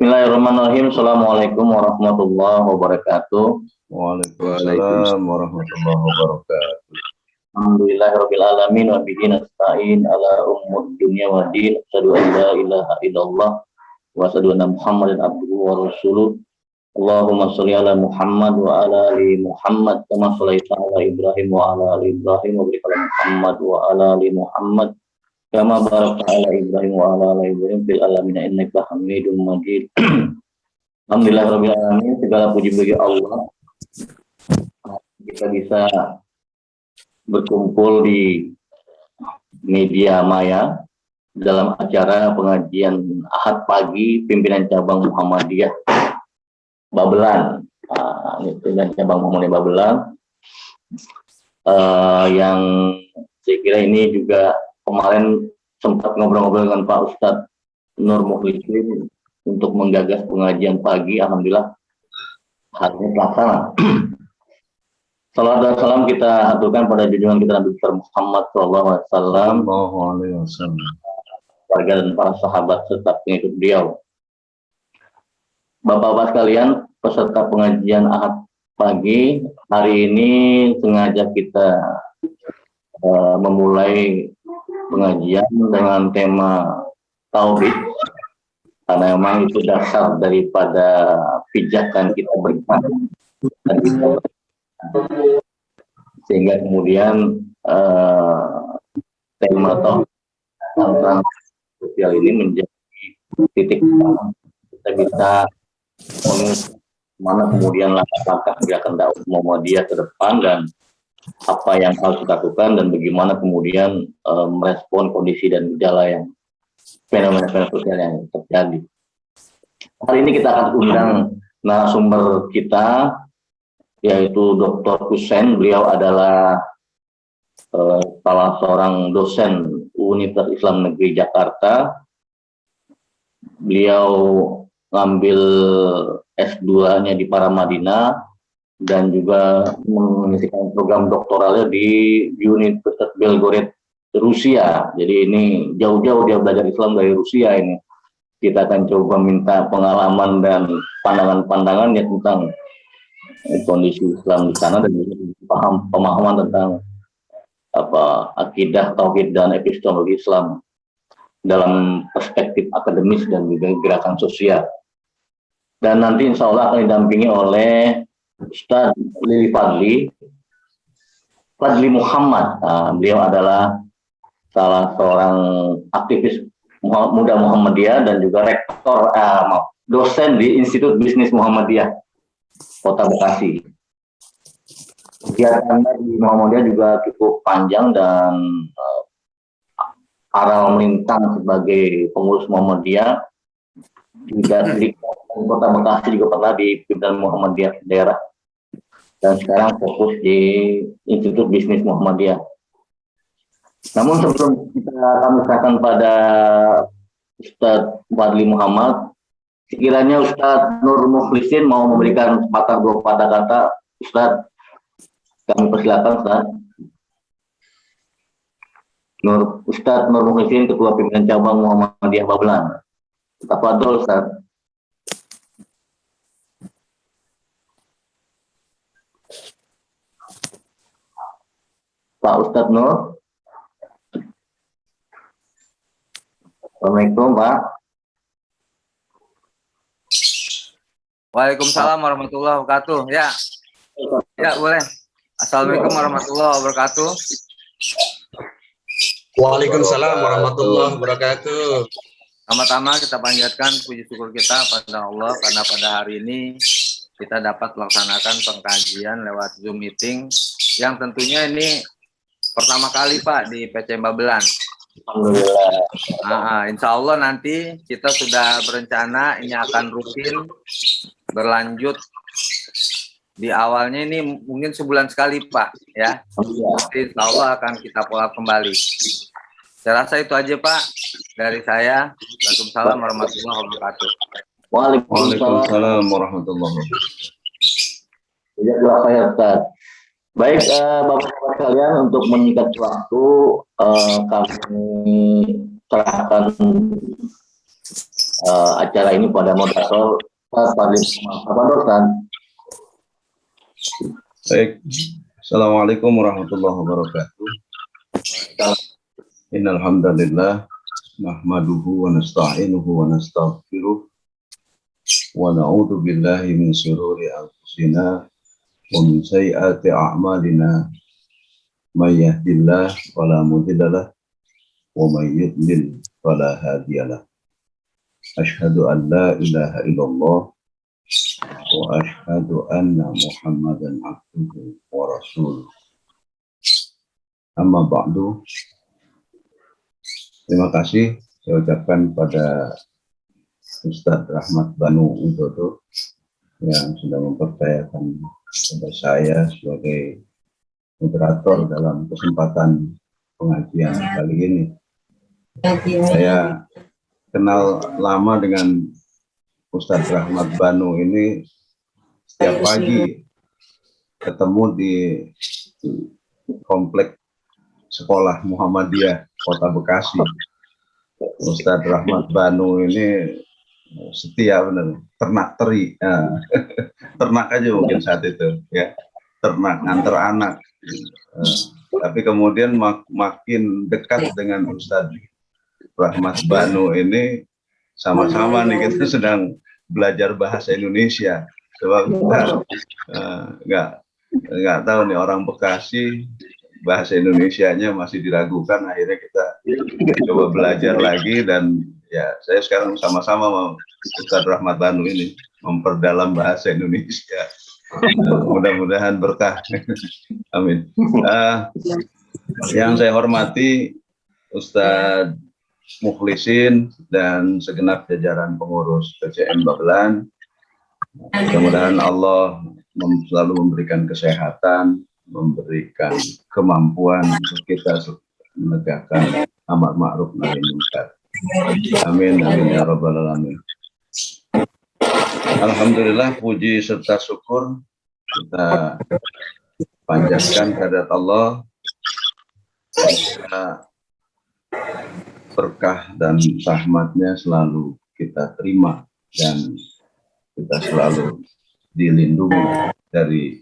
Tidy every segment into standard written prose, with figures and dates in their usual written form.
Bismillahirrahmanirrahim. Assalamualaikum warahmatullahi wabarakatuh. Waalaikumsalam warahmatullahi wabarakatuh. Alhamdulillahirabbil alamin wa bihi nasta'in ala umur dunya waddin. Asyhadu an la ilaha illallah wa asyhadu anna Muhammadan abduhu wa rasuluh. Allahumma shalli ala Muhammad wa ala ali Muhammad kama shallaita ala Ibrahim wa ala ali Ibrahim wa barik ala Muhammad wa ala ali Muhammad kama barakta ala Ibrahim wa ala ali Ibrahim fil alamin innaka Hamidum Majid. Alhamdulillahirabbil alamin. Segala puji bagi Allah kita bisa berkumpul di media maya dalam acara pengajian Ahad pagi pimpinan cabang Muhammadiyah Babelan. Ini pimpinan cabang Muhammadiyah Babelan yang saya kira ini juga kemarin sempat ngobrol-ngobrol dengan Pak Ustadz Nur Mukhlisin untuk menggagas pengajian pagi. Alhamdulillah hasilnya terlaksana. Salawat dan salam kita aturkan pada junjungan kita Nabi Muhammad SAW, keluarga dan para sahabat serta pengikut beliau. Bapak-bapak sekalian, peserta pengajian Ahad pagi hari ini sengaja kita memulai pengajian dengan tema tauhid, karena memang itu dasar daripada pijakan kita beriman dan kita sehingga kemudian tema tentang sosial ini menjadi titik kita bisa mana kemudian langkah-langkah gerakan dakwah Muhammadiyah ke depan dan apa yang harus dilakukan dan bagaimana kemudian merespon kondisi dan gejala yang fenomena-fenomena sosial yang terjadi. Hari ini kita akan undang narasumber kita, yaitu Dr. Husein. Beliau adalah salah seorang dosen Universitas Islam Negeri Jakarta. Beliau ngambil S2-nya di Paramadina dan juga mengisikan program doktoralnya di Universitas Belgorod, Rusia. Jadi ini jauh-jauh dia belajar Islam dari Rusia ini. Kita akan coba minta pengalaman dan pandangan-pandangannya tentang kondisi Islam di sana dan pemahaman tentang akidah, tauhid dan epistemologi Islam dalam perspektif akademis dan juga gerakan sosial. Dan nanti insya Allah akan didampingi oleh Ustadz Lili Fadli Muhammad. Beliau adalah salah seorang aktivis muda Muhammadiyah dan juga rektor dosen di Institut Bisnis Muhammadiyah Kota Bekasi. Kegiatannya di Muhammadiyah juga cukup panjang dan aral melintang sebagai pengurus Muhammadiyah. Juga di Kota Bekasi juga pernah di pimpinan Muhammadiyah daerah dan sekarang fokus di Institut Bisnis Muhammadiyah. Namun sebelum kami serahkan pada Ustadz Fadli Muhammad, sekiranya Ustadz Nur Mukhlisin mau memberikan sepatah dua patah kata. Ustadz, kami persilakan Ustadz. Ustadz Nur Mukhlisin, Ketua Pimpinan Cabang Muhammadiyah Babelan. Tafadhol Ustadz. Pak Ustadz Nur. Assalamualaikum Pak. Waalaikumsalam warahmatullahi wabarakatuh. Ya boleh. Assalamualaikum warahmatullahi wabarakatuh. Waalaikumsalam warahmatullahi wabarakatuh. Pertama-tama kita panjatkan puji syukur kita pada Allah karena pada hari ini kita dapat melaksanakan pengkajian lewat Zoom meeting yang tentunya ini pertama kali Pak di PCM Babelan. Alhamdulillah. Insya Allah nanti kita sudah berencana ini akan rutin berlanjut. Di awalnya ini mungkin sebulan sekali Pak ya. Nanti insya Allah akan kita pola kembali. Saya rasa itu aja Pak dari saya. Waalaikumsalam warahmatullahi wabarakatuh. Waalaikumsalam warahmatullahi wabarakatuh. Jazakallah. Baik, Bapak-Bapak sekalian, untuk menyingkat waktu, kami serahkan acara ini pada moderator Ustaz Fadlil. Apa Ustaz? Baik. Assalamualaikum warahmatullahi wabarakatuh. Innal hamdalillah nahmaduhu wa nasta'inuhu wa nastaghfiruh wa na'udzu billahi min shururi anfusina wa min sayyiati a'malina. May yahdihillahu fala mudilla lahu wa may yudlil fala hadiya lahu. Asyhadu an la ilaha illallah wa asyhadu anna Muhammadan abduhu wa rasuluh. Amma ba'du. Terima kasih saya ucapkan pada Ustadz Rahmat Banu Widodo yang sudah mempercayakan kepada saya sebagai moderator dalam kesempatan pengajian kali ini. Saya kenal lama dengan Ustadz Rahmat Banu ini, setiap pagi ketemu di komplek sekolah Muhammadiyah Kota Bekasi. Ustadz Rahmat Banu ini setia benar, ternak teri, ternak aja mungkin saat itu ya, ternak antar anak. Tapi kemudian makin dekat dengan Ustadz Rahmat Banu ini, sama-sama nih kita sedang belajar bahasa Indonesia. Sebab kita nggak tahu nih orang Bekasi bahasa Indonesianya masih diragukan. Akhirnya kita coba belajar lagi, dan ya saya sekarang sama-sama mau Ustadz Rahmat Banu ini memperdalam bahasa Indonesia. Mudah-mudahan berkah. Amin. Yang saya hormati Ustadz Mukhlisin dan segenap jajaran pengurus PCM Babelan. Mudah-mudahan Allah selalu memberikan kesehatan, memberikan kemampuan untuk kita menegakkan amar ma'ruf nahi munkar. Amin amin ya rabbal alamin. Alhamdulillah, puji serta syukur kita panjatkan kehadirat Allah. Berkah dan rahmatnya selalu kita terima, dan kita selalu dilindungi dari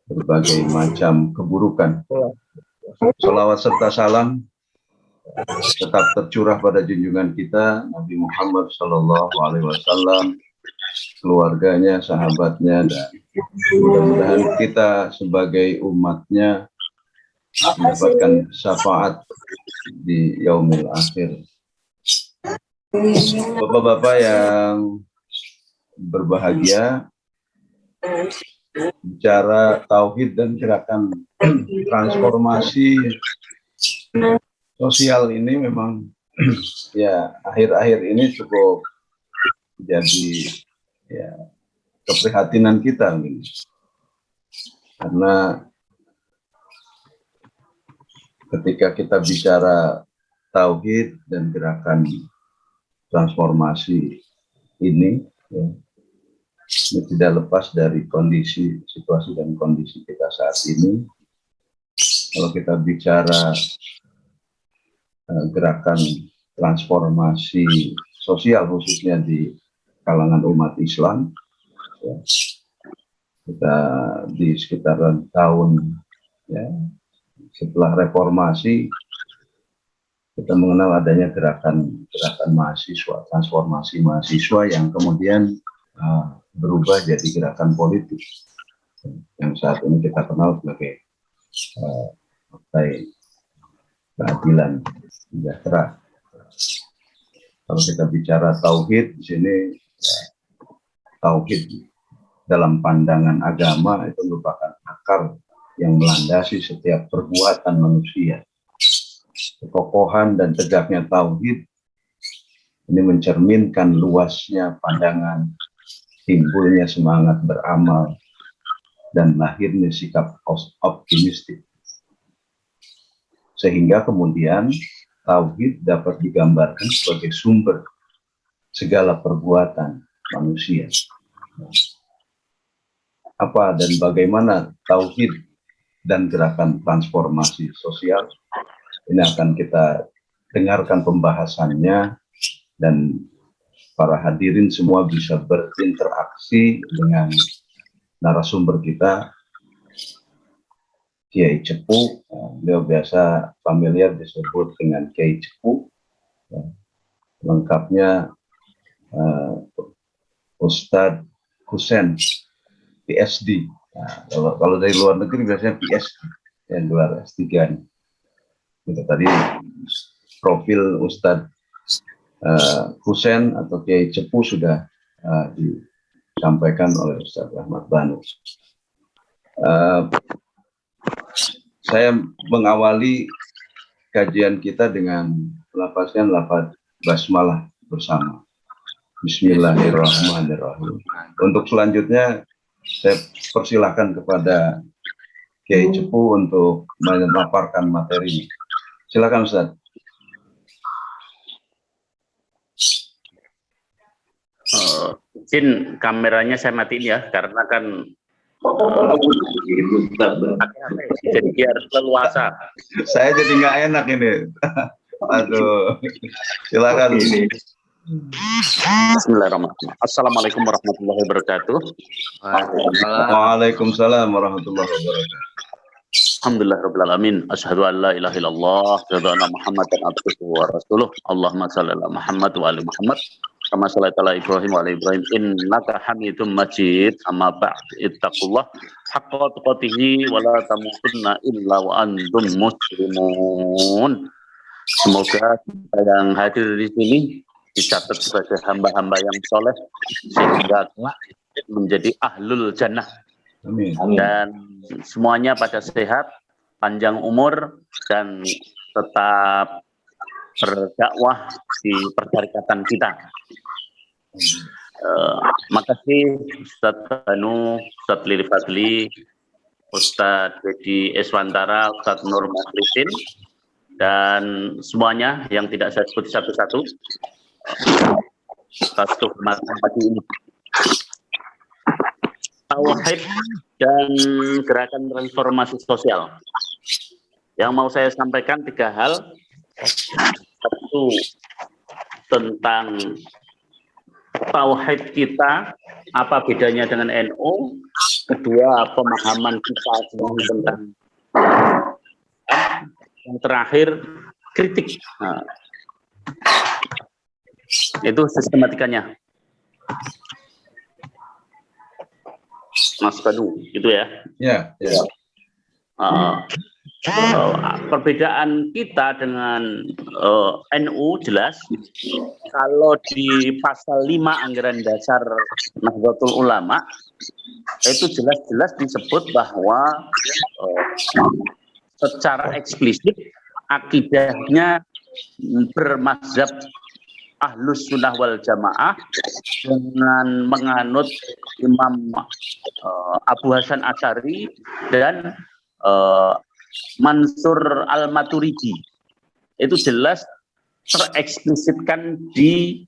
berbagai macam keburukan. Salawat serta salam tetap tercurah pada junjungan kita Nabi Muhammad SAW, keluarganya, sahabatnya, dan mudah-mudahan kita sebagai umatnya mendapatkan syafaat di yaumil akhir. Bapak-bapak yang berbahagia, bicara tauhid dan gerakan transformasi sosial ini memang ya akhir-akhir ini cukup jadi ya keprihatinan kita ini. Karena ketika kita bicara tauhid dan gerakan transformasi ini, ya, ini tidak lepas dari kondisi, situasi dan kondisi kita saat ini. Kalau kita bicara gerakan transformasi sosial khususnya di kalangan umat Islam, ya, kita di sekitaran tahun ya setelah reformasi, kita mengenal adanya gerakan mahasiswa, transformasi mahasiswa yang kemudian berubah jadi gerakan politik yang saat ini kita kenal sebagai Partai Keadilan Sejahtera. Kalau kita bicara tauhid di sini, ya, tauhid dalam pandangan agama itu merupakan akar yang melandasi setiap perbuatan manusia. Kekokohan dan tegaknya tauhid ini mencerminkan luasnya pandangan, timbulnya semangat beramal, dan lahirnya sikap optimistik. Sehingga kemudian tauhid dapat digambarkan sebagai sumber segala perbuatan manusia. Apa dan bagaimana tauhid dan gerakan transformasi sosial ini akan kita dengarkan pembahasannya, dan para hadirin semua bisa berinteraksi dengan narasumber kita, Kiai Cepu. Beliau biasa familiar disebut dengan Kiai Cepu. Lengkapnya Ustadz Husen, PhD. Nah, kalau dari luar negeri biasanya PhD, yang gelar S3. Itu tadi profil Ustadz Husen atau Kiai Cepu sudah disampaikan oleh Ustadz Rahmat Banu. Saya mengawali kajian kita dengan melafazkan lafaz basmalah bersama. Bismillahirrahmanirrahim. Untuk selanjutnya saya persilahkan kepada Kiai Cepu untuk memaparkan materi. Silakan Ustaz. Izin kameranya saya matiin ya, karena kan jadi biar leluasa. Saya jadi nggak enak ini. Aduh, silakan. Bismillahirrahmanirrahim. Assalamualaikum warahmatullahi wabarakatuh. Waalaikumsalam warahmatullahi wabarakatuh. Alhamdulillahirrahmanirrahim. Asyhadu an la ilaha illallah, asyhadu anna Muhammadan abduhu wa rasuluh. Allahumma shalli ala Muhammad wa ali Muhammad. Kama shallaita ala Ibrahim wa ala Ibrahim innaka Hamidum Majid. Amma ba'd, ittaqullah haqqa tuqatih wa la tamutunna illa wa antum muslimun. Semoga kita yang hadir di sini dicatat sebagai hamba-hamba yang soleh sehingga menjadi ahlul jannah. Amin. Dan semuanya pada sehat, panjang umur, dan tetap berdakwah di persyarikatan kita. Makasih Ustadz Banu, Ustadz Lili Fadli, Ustadz Dedi Eswantara, Ustadz Nur Mukhlisin, dan semuanya yang tidak saya sebut satu-satu. Satu kehormatan pagi ini. Tauhid dan gerakan transformasi sosial. Yang mau saya sampaikan 3 hal. Satu, tentang tauhid kita, apa bedanya dengan NU. Kedua, pemahaman kita tentang. Yang terakhir, kritik. Nah, itu sistematikanya. Mas Banu, gitu ya. Ya. Perbedaan kita dengan NU jelas. Kalau di pasal 5 anggaran dasar Nahdlatul Ulama itu jelas-jelas disebut bahwa secara eksplisit akidahnya bermazhab Ahlus Sunnah wal Jamaah dengan menganut Imam Abu Hasan Asy'ari dan Mansur Al-Maturidi. Itu jelas tereksplisitkan di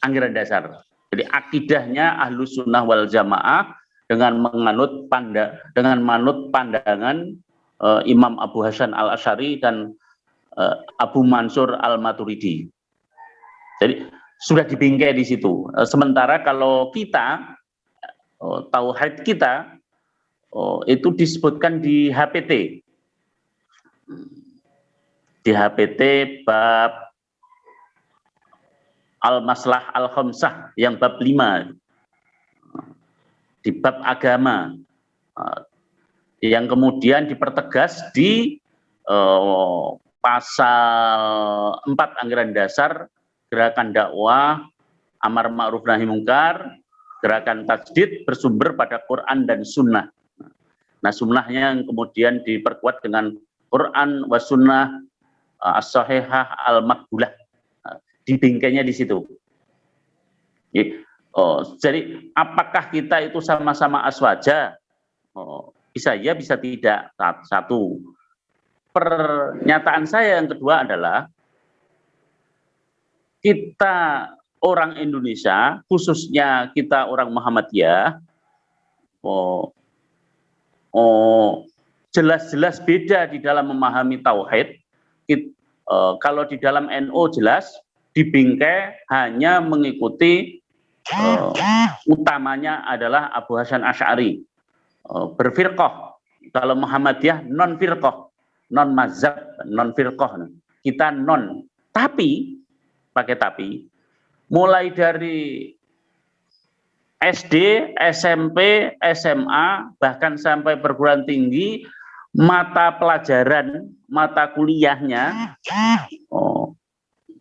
anggaran dasar. Jadi akidahnya Ahlus Sunnah wal Jamaah dengan menganut pandangan Imam Abu Hasan Al-Asy'ari dan Abu Mansur Al-Maturidi. Jadi sudah dibingkai di situ. Sementara kalau kita, tauhid kita, itu disebutkan di HPT. Di HPT bab Al-Maslah Al-Khamsah yang bab 5. Di bab agama. Yang kemudian dipertegas di pasal 4 anggaran dasar gerakan dakwah amar ma'ruf nahi mungkar, gerakan tajdid bersumber pada Quran dan Sunnah. Nah, sunnahnya yang kemudian diperkuat dengan Quran wa Sunnah as-sahihah al-maqbulah. Dibingkainya di situ. Jadi apakah kita itu sama-sama aswaja? Bisa ya, bisa tidak. Satu. Pernyataan saya yang kedua adalah kita orang Indonesia, khususnya kita orang Muhammadiyah, jelas-jelas beda di dalam memahami tauhid. Kalau di dalam NU jelas di bingkai hanya mengikuti utamanya adalah Abu Hasan Asy'ari, berfirqah. Kalau Muhammadiyah non firqah, non mazhab, non firqah. Kita non. Tapi pakai tapi, mulai dari SD, SMP, SMA, bahkan sampai perguruan tinggi, mata pelajaran, mata kuliahnya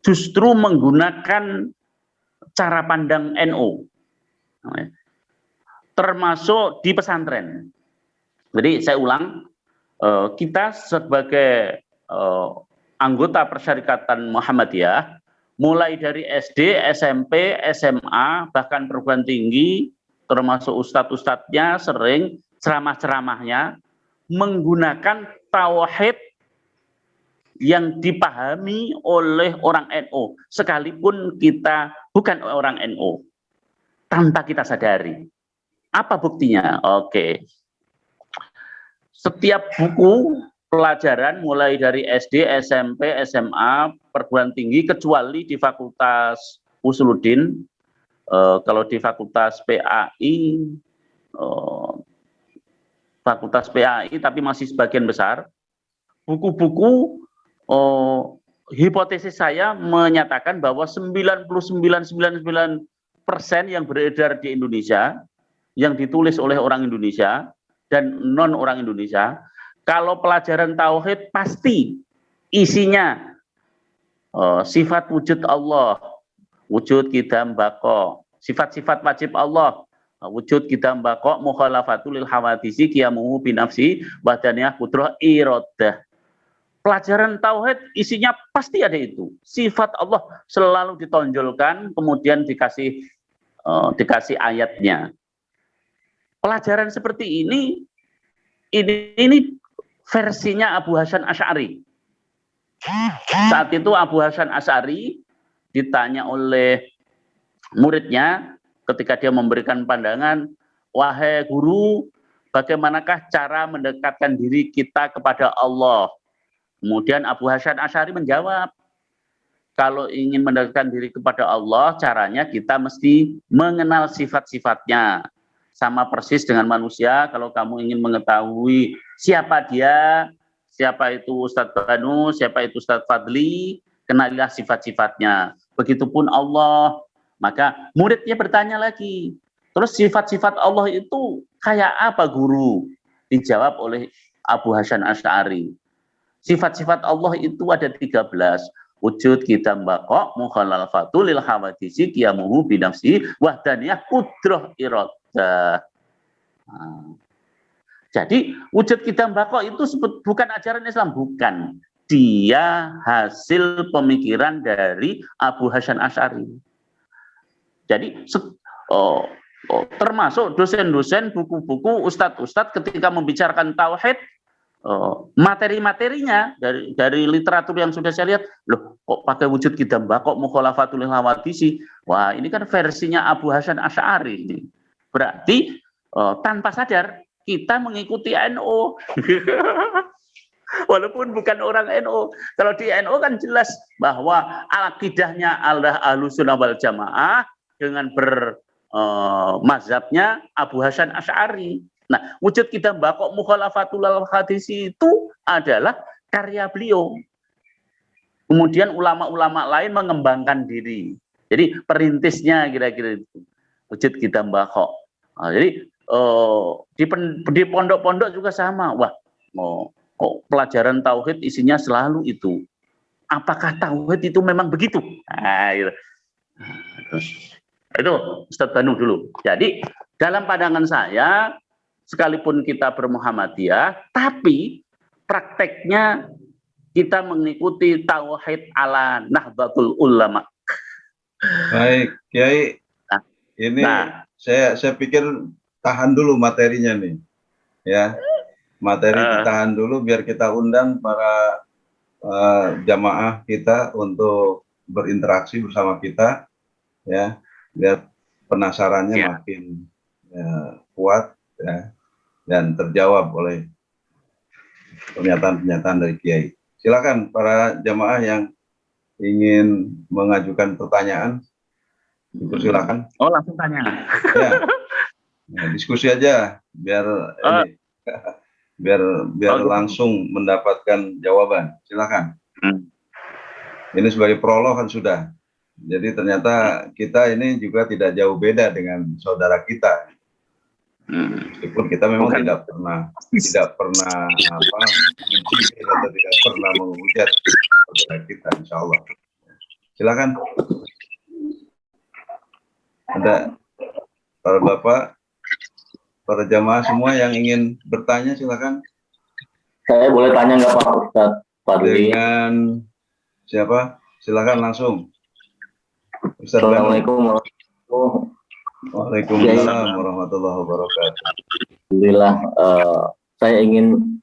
justru menggunakan cara pandang NU, termasuk di pesantren. Jadi saya ulang, kita sebagai anggota Persyarikatan Muhammadiyah, mulai dari SD, SMP, SMA, bahkan perguruan tinggi, termasuk ustadz-ustadznya sering ceramah-ceramahnya menggunakan tauhid yang dipahami oleh orang NU, sekalipun kita bukan orang NU, tanpa kita sadari. Apa buktinya? Oke. Setiap buku pelajaran mulai dari SD, SMP, SMA, perguruan tinggi, kecuali di Fakultas Usuluddin, kalau di Fakultas PAI, tapi masih sebagian besar, buku-buku hipotesis saya menyatakan bahwa 99,99% yang beredar di Indonesia, yang ditulis oleh orang Indonesia dan non orang Indonesia, kalau pelajaran tauhid pasti isinya sifat wujud Allah, wujud qidam baqa, sifat-sifat wajib Allah, wujud qidam baqa, mukhalafatul lil hawadisi, qiyamuhu binafsi, wahdaniyah, qudrah, iradah. Pelajaran tauhid isinya pasti ada itu. Sifat Allah selalu ditonjolkan, kemudian dikasih ayatnya. Pelajaran seperti ini versinya Abu Hasan Asy'ari. Saat itu Abu Hasan Asy'ari ditanya oleh muridnya ketika dia memberikan pandangan, wahai guru, bagaimanakah cara mendekatkan diri kita kepada Allah? Kemudian Abu Hasan Asy'ari menjawab, kalau ingin mendekatkan diri kepada Allah, caranya kita mesti mengenal sifat-sifatnya. Sama persis dengan manusia, kalau kamu ingin mengetahui siapa dia, siapa itu Ustadz Banu, siapa itu Ustadz Fadli, kenalilah sifat-sifatnya. Begitupun Allah. Maka muridnya bertanya lagi, terus sifat-sifat Allah itu kayak apa guru? Dijawab oleh Abu Hasan Asy'ari. Sifat-sifat Allah itu ada 13. Wujud qidam baqa, mukhalafatul lil hawadisi, qiyamuhu binafsi, wahdaniyah, qudrah, iradah. Jadi wujud qidam baqa itu bukan ajaran Islam, bukan. Dia hasil pemikiran dari Abu Hasan Asy'ari. Jadi termasuk dosen-dosen, buku-buku, ustadz-ustadz ketika membicarakan tauhid, materi-materinya dari literatur yang sudah saya lihat, loh kok pakai wujud qidam baqa, mukhalafatul lil hawadisi. Wah, ini kan versinya Abu Hasan Asy'ari ini. Berarti tanpa sadar kita mengikuti NU. Walaupun bukan orang NU. Kalau di NU kan jelas bahwa akidahnya adalah Ahlussunnah wal Jamaah dengan mazhabnya Abu Hasan Asy'ari. Nah, wujud qidam baqa, mukhalafatul lil hadisi itu adalah karya beliau. Kemudian ulama-ulama lain mengembangkan diri. Jadi perintisnya kira-kira itu wujud qidam baqa. Nah, jadi di pondok-pondok juga sama. Wah, kok pelajaran tauhid isinya selalu itu. Apakah tauhid itu memang begitu? Nah, gitu. Itu Ustadz Banu dulu. Jadi dalam pandangan saya, sekalipun kita bermuhammadiyah, tapi prakteknya kita mengikuti tauhid ala Nahdlatul Ulama. Baik, Kiai. Ini saya pikir tahan dulu materinya nih, ya. Materi ditahan dulu biar kita undang para jamaah kita untuk berinteraksi bersama kita, ya. Biar penasarannya makin kuat, ya, dan terjawab oleh pernyataan-pernyataan dari Kiai. Silakan para jamaah yang ingin mengajukan pertanyaan, dipersilakan. Oh, langsung tanya. Ya, nah, diskusi aja biar ini, biar langsung mendapatkan jawaban. Silakan. Ini sebagai prolog kan sudah. Jadi ternyata kita ini juga tidak jauh beda dengan saudara kita. Meskipun kita memang tidak pernah apa mencibir atau tidak pernah menghujat saudara kita, insya Allah. Silakan. Ada para bapak, para jamaah semua yang ingin bertanya, silakan. Saya boleh tanya nggak Pak Ustadz Fadli? Dengan siapa? Silakan langsung. Ustadz Banu. Assalamualaikum warahmatullahi Waalaikumsalam warahmatullahi wabarakatuh. Alhamdulillah, saya ingin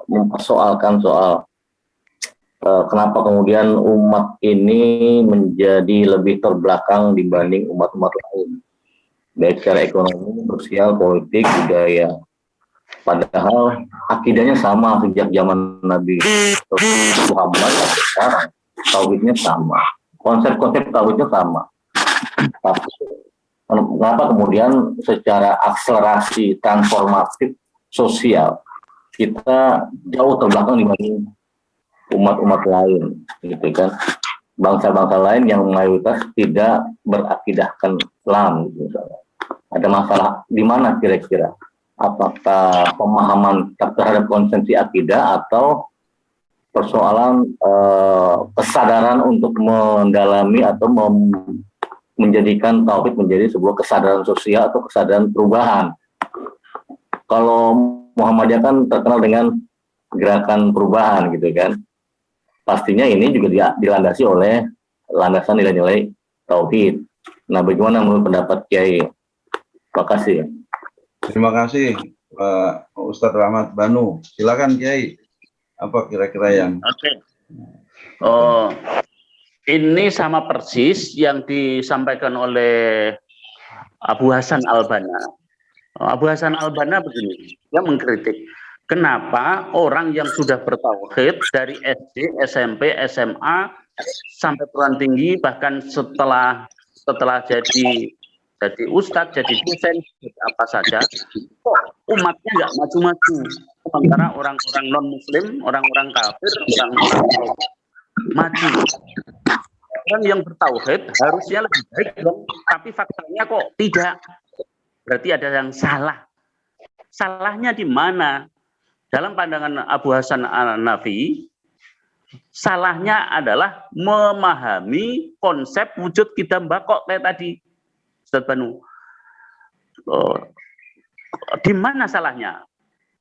mempersoalkan soal kenapa kemudian umat ini menjadi lebih terbelakang dibanding umat-umat lain, baik secara ekonomi, sosial, politik, budaya. Padahal akidahnya sama sejak zaman Nabi Muhammad sampai sekarang. Tauhidnya sama, konsep-konsep tauhidnya sama. Tapi kenapa kemudian secara akselerasi transformatif sosial kita jauh terbelakang dibanding umat-umat lain, gitu kan? Bangsa-bangsa lain yang mayoritas tidak berakidahkan Islam, gitu. Ada masalah di mana kira-kira? Apakah pemahaman terhadap konsensi akidah atau persoalan kesadaran untuk mendalami atau menjadikan tauhid menjadi sebuah kesadaran sosial atau kesadaran perubahan? Kalau Muhammadiyah kan terkenal dengan gerakan perubahan, gitu kan? Pastinya ini juga dilandasi oleh landasan nilai-nilai tauhid. Nah, bagaimana menurut pendapat Kiai? Terima kasih. Terima kasih Pak Ustadz Rahmat Banu. Silakan Kiai. Apa kira-kira yang? Oke. Ini sama persis yang disampaikan oleh Abu Hasan Al-Banna. Abu Hasan Al-Banna begini, dia mengkritik kenapa orang yang sudah bertauhid dari SD, SMP, SMA sampai perguruan tinggi, bahkan setelah jadi ustadz, jadi dosen, jadi apa saja, kok umatnya nggak maju-maju. Sementara orang-orang non-muslim, orang-orang kafir, orang-orang maju. Orang yang bertauhid harusnya lebih baik dong, tapi faktanya kok tidak. Berarti ada yang salah. Salahnya di mana? Dalam pandangan Abu Hasan Al-Nafi, salahnya adalah memahami konsep wujud kidam bakok kayak tadi, Ustadz Banu. Di mana salahnya?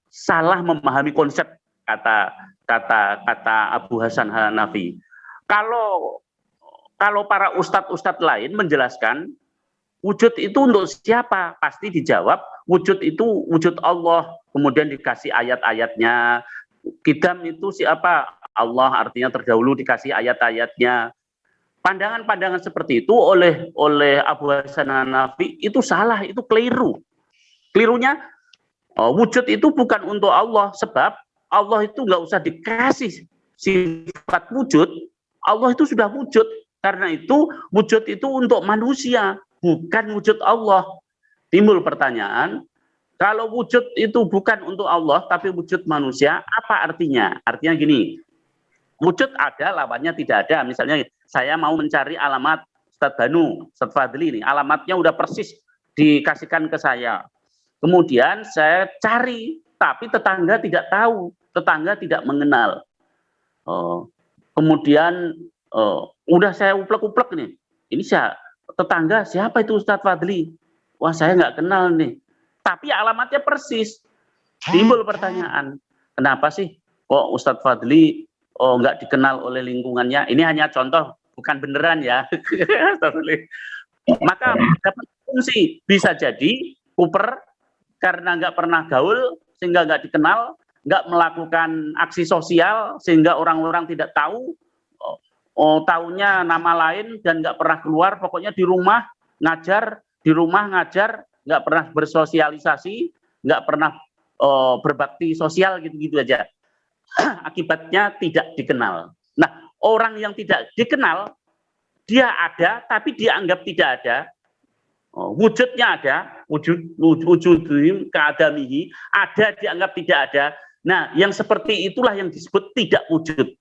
Salah memahami konsep kata Abu Hasan Hanafi. Kalau para ustadz lain menjelaskan wujud itu untuk siapa? Pasti dijawab wujud itu wujud Allah. Kemudian dikasih ayat-ayatnya. Kidam itu siapa? Allah, artinya terdahulu dikasih ayat-ayatnya. Pandangan-pandangan seperti itu oleh Abu Hasan Hanafi itu salah, itu keliru. Kelirunya wujud itu bukan untuk Allah, sebab Allah itu nggak usah dikasih sifat wujud, Allah itu sudah wujud. Karena itu wujud itu untuk manusia, bukan wujud Allah. Timbul pertanyaan, kalau wujud itu bukan untuk Allah tapi wujud manusia, apa artinya? Artinya gini, wujud ada, lawannya tidak ada. Misalnya saya mau mencari alamat Ustadz Banu, Ustadz Fadli ini, alamatnya udah persis dikasihkan ke saya. Kemudian saya cari, tapi tetangga tidak tahu, tetangga tidak mengenal. Kemudian udah saya uplek-uplek nih, ini tetangga siapa itu Ustadz Fadli? Wah, saya nggak kenal nih. Tapi alamatnya persis. Timbul pertanyaan, kenapa sih kok Ustadz Fadli nggak dikenal oleh lingkungannya? Ini hanya contoh, bukan beneran ya. Maka dapat fungsi, bisa jadi kuper karena nggak pernah gaul, sehingga nggak dikenal, nggak melakukan aksi sosial, sehingga orang-orang tidak tahu, taunya nama lain dan nggak pernah keluar, pokoknya di rumah ngajar, nggak pernah bersosialisasi, nggak pernah berbakti sosial, gitu-gitu aja. Akibatnya tidak dikenal. Nah, orang yang tidak dikenal, dia ada tapi dianggap tidak ada. Wujudnya ada, wujudnya keadamihi, ada dianggap tidak ada. Nah, yang seperti itulah yang disebut tidak wujud.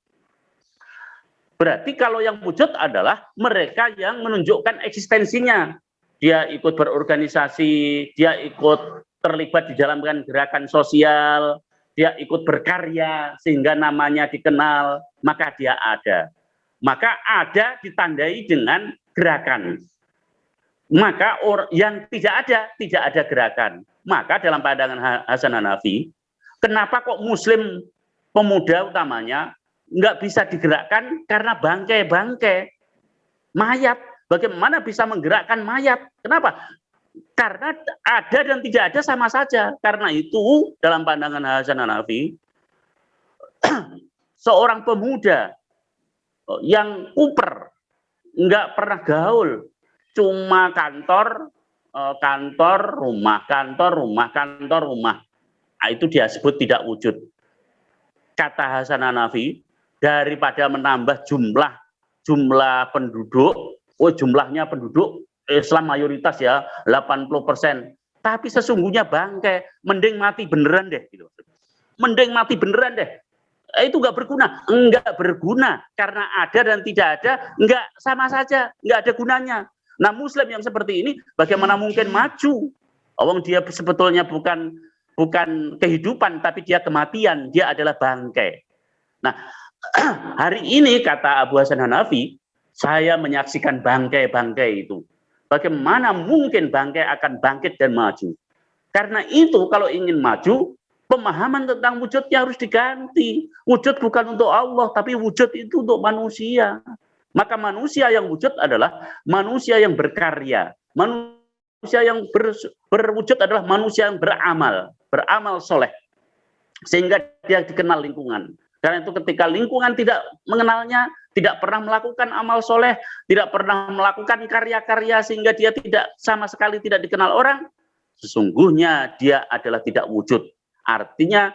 Berarti kalau yang wujud adalah mereka yang menunjukkan eksistensinya. Dia ikut berorganisasi, dia ikut terlibat di dalam gerakan sosial, dia ikut berkarya sehingga namanya dikenal, maka dia ada. Maka ada ditandai dengan gerakan. Maka yang tidak ada gerakan. Maka dalam pandangan Hasan Hanafi, kenapa kok Muslim pemuda utamanya nggak bisa digerakkan karena bangkai-bangkai mayat? Bagaimana bisa menggerakkan mayat? Kenapa? Karena ada dan tidak ada sama saja. Karena itu dalam pandangan Hasan Hanafi, seorang pemuda yang kuper, nggak pernah gaul, cuma kantor, rumah, kantor, rumah. Nah, itu dia sebut tidak wujud. Kata Hasan Hanafi, daripada menambah jumlah penduduk, jumlahnya penduduk Islam mayoritas ya, 80%. Tapi sesungguhnya bangkai, mending mati beneran deh. Gitu. Mending mati beneran deh. Itu nggak berguna. Enggak berguna. Karena ada dan tidak ada, enggak sama saja. Enggak ada gunanya. Nah, Muslim yang seperti ini, bagaimana mungkin maju? Dia sebetulnya bukan kehidupan, tapi dia kematian. Dia adalah bangkai. Nah, hari ini kata Abu Hasan Hanafi, saya menyaksikan bangkai-bangkai itu. Bagaimana mungkin bangkai akan bangkit dan maju? Karena itu kalau ingin maju, pemahaman tentang wujudnya harus diganti. Wujud bukan untuk Allah, tapi wujud itu untuk manusia. Maka manusia yang wujud adalah manusia yang berkarya. Manusia yang berwujud adalah manusia yang beramal soleh. Sehingga dia dikenal lingkungan. Karena itu ketika lingkungan tidak mengenalnya, tidak pernah melakukan amal soleh, tidak pernah melakukan karya-karya sehingga dia tidak sama sekali tidak dikenal orang, sesungguhnya dia adalah tidak wujud. Artinya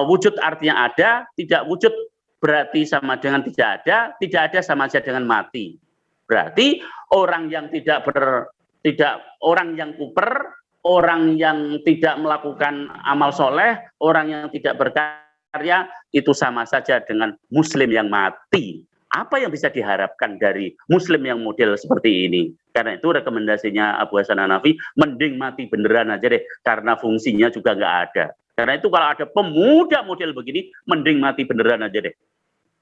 wujud artinya ada, tidak wujud berarti sama dengan tidak ada sama saja dengan mati. Berarti orang yang orang yang kuper, orang yang tidak melakukan amal soleh, orang yang tidak berkarya, itu sama saja dengan Muslim yang mati. Apa yang bisa diharapkan dari Muslim yang model seperti ini? Karena itu rekomendasinya Abu Hasan Hanafi, mending mati beneran aja deh, karena fungsinya juga nggak ada. Karena itu kalau ada pemuda model begini, mending mati beneran aja deh.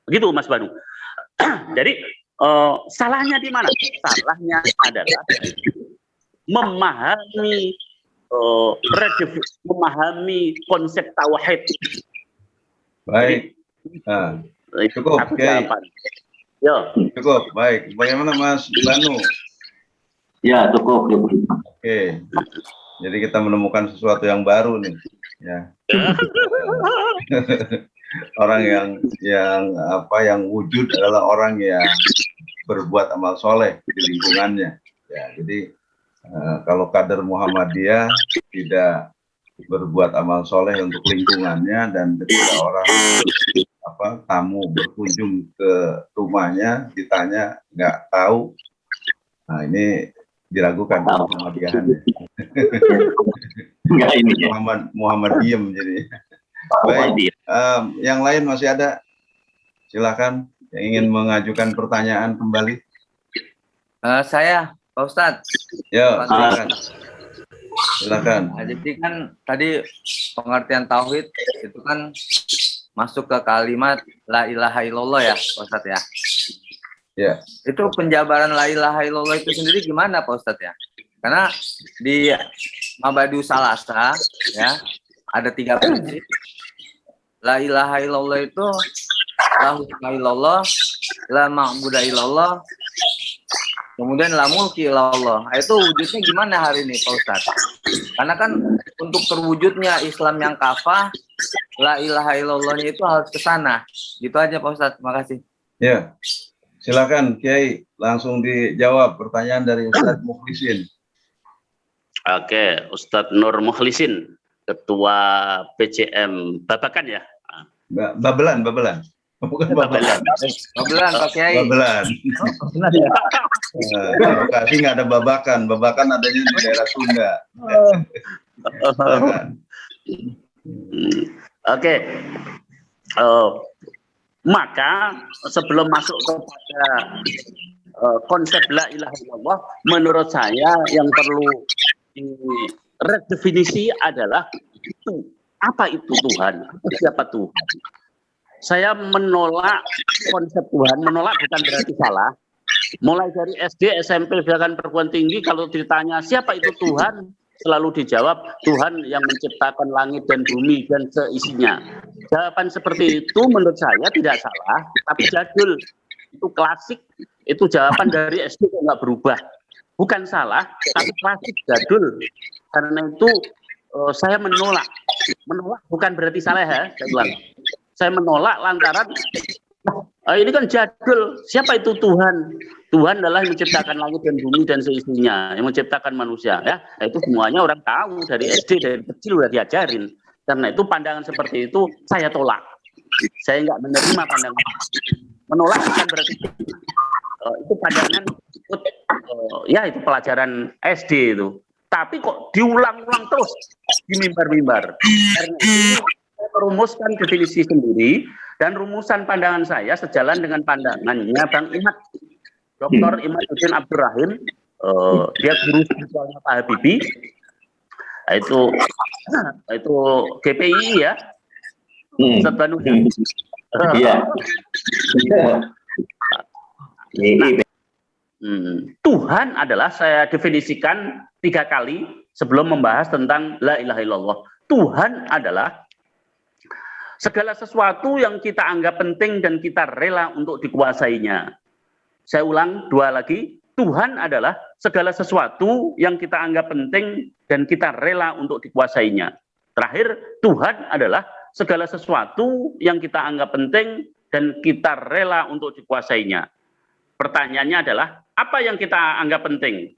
Begitu Mas Banu. Jadi salahnya di mana? Salahnya adalah memahami konsep tauhid. Baik. Cukup, Kiai. Cukup, baik. Bagaimana Mas Banu? Ya, cukup. Oke. Jadi kita menemukan sesuatu yang baru nih, ya. Orang yang wujud adalah orang yang berbuat amal soleh di lingkungannya. Ya, jadi kalau kader Muhammadiyah tidak berbuat amal soleh untuk lingkungannya, dan ketika orang tamu berkunjung ke rumahnya ditanya nggak tahu, nah ini diragukan Muhammadiyahannya. Muhammad diem jadi. Baik, yang lain masih ada, silakan yang ingin mengajukan pertanyaan kembali. Saya Pak Ustadz. Ya, silakan. Nah, jadi kan tadi pengertian tauhid itu kan masuk ke kalimat la ilaha illallah ya Pak Ustadz ya. Ya. Itu penjabaran la ilaha illallah itu sendiri gimana Pak Ustadz ya? Karena di Mabadu Salasa ya ada 3 prinsip. La ilaha illallah itu la hukma illallah, la ma'buda illallah, kemudian la mulki illallah. Itu wujudnya gimana hari ini Pak Ustadz? Karena kan untuk terwujudnya Islam yang kafah, la ilaha illallahnya itu harus ke sana. Gitu aja Pak Ustadz, makasih. Ya, silakan Kiai, langsung dijawab pertanyaan dari Ustadz Mukhlisin. Oke, Ustadz Nur Mukhlisin, Ketua PCM Babakan ya? Babelan. Bukan babakan. Babelan Pak Kiai. Babelan. Benar ya? Di Bekasi nggak ada babakan. Babakan adanya di daerah Sunda. Silakan. Oke. Maka sebelum masuk kepada konsep la ilaha illallah, menurut saya yang perlu diredefinisi adalah apa itu Tuhan? Siapa Tuhan? Saya menolak konsep Tuhan, menolak bukan berarti salah. Mulai dari SD, SMP, bahkan perguruan tinggi, kalau ditanya siapa itu Tuhan, selalu dijawab Tuhan yang menciptakan langit dan bumi dan seisinya. Jawaban seperti itu menurut saya tidak salah, tapi jadul, itu klasik, itu jawaban dari SD yang nggak berubah. Bukan salah, tapi klasik, jadul. Karena itu saya menolak. Menolak bukan berarti salah ya, saya ulang. Saya menolak lantaran ini kan jadul. Siapa itu Tuhan? Tuhan adalah yang menciptakan langit dan bumi dan seisinya, yang menciptakan manusia. Ya, itu semuanya orang tahu dari SD, dari kecil udah diajarin. Karena itu pandangan seperti itu saya tolak. Saya nggak menerima pandangan. Menolak bukan berarti itu pandangan ya itu pelajaran SD itu. Tapi kok diulang-ulang terus di mimbar-mimbar. Karena itu saya merumuskan definisi sendiri dan rumusan pandangan saya sejalan dengan pandangannya Bang Imad, Dr. Imaduddin Abdurrahim, dia guru spiritualnya Pak Habibie, itu GPI ya, Ustaz Banu. Iya. Tuhan adalah, saya definisikan 3 kali sebelum membahas tentang la ilaha illallah. Tuhan adalah segala sesuatu yang kita anggap penting dan kita rela untuk dikuasainya. Saya ulang 2 lagi. Tuhan adalah segala sesuatu yang kita anggap penting dan kita rela untuk dikuasainya. Terakhir, Tuhan adalah segala sesuatu yang kita anggap penting dan kita rela untuk dikuasainya. Pertanyaannya adalah, apa yang kita anggap penting?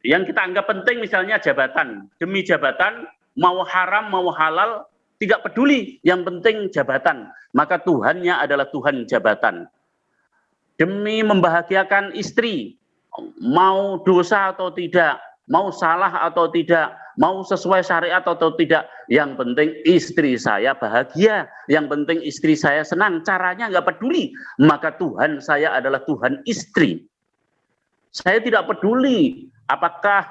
Yang kita anggap penting misalnya jabatan. Demi jabatan, mau haram, mau halal, tidak peduli. Yang penting jabatan. Maka Tuhannya adalah Tuhan jabatan. Demi membahagiakan istri, mau dosa atau tidak, mau salah atau tidak, mau sesuai syariat atau tidak, yang penting istri saya bahagia, yang penting istri saya senang, caranya nggak peduli, maka Tuhan saya adalah Tuhan istri. Saya tidak peduli apakah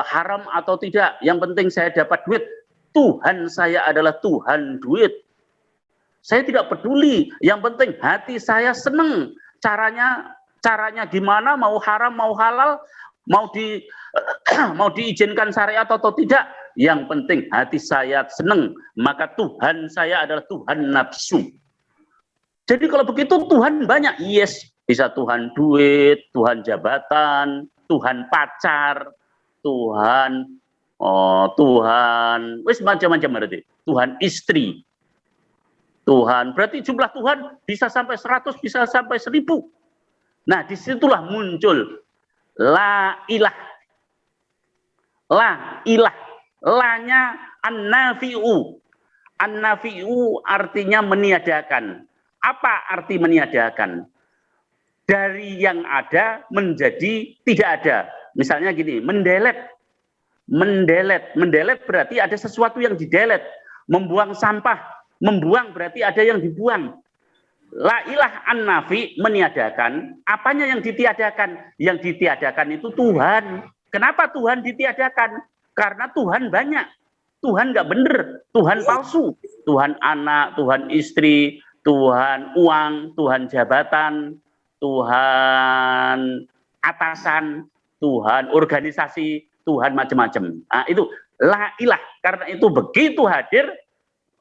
haram atau tidak, yang penting saya dapat duit. Tuhan saya adalah Tuhan duit. Saya tidak peduli, yang penting hati saya senang. Caranya gimana, mau haram, mau halal, mau diizinkan syariat atau tidak, yang penting hati saya senang. Maka Tuhan saya adalah Tuhan nafsu. Jadi kalau begitu Tuhan banyak, yes, bisa Tuhan duit, Tuhan jabatan, Tuhan pacar, Tuhan wis macam-macam berarti. Tuhan istri. Tuhan, berarti jumlah Tuhan bisa sampai 100, bisa sampai 1000. Nah, disitulah muncul la ilah. La ilah. La-nya an-nafi'u. An-nafi'u artinya meniadakan. Apa arti meniadakan? Dari yang ada menjadi tidak ada. Misalnya gini, mendelet. Mendelet berarti ada sesuatu yang didelet. Membuang sampah. Membuang berarti ada yang dibuang. La ilah an-nafi, meniadakan. Apanya yang ditiadakan? Yang ditiadakan itu Tuhan. Kenapa Tuhan ditiadakan? Karena Tuhan banyak. Tuhan nggak bener. Tuhan palsu. Tuhan anak, Tuhan istri, Tuhan uang, Tuhan jabatan, Tuhan atasan, Tuhan organisasi, Tuhan macam-macam. Nah, itu la ilah. Karena itu begitu hadir,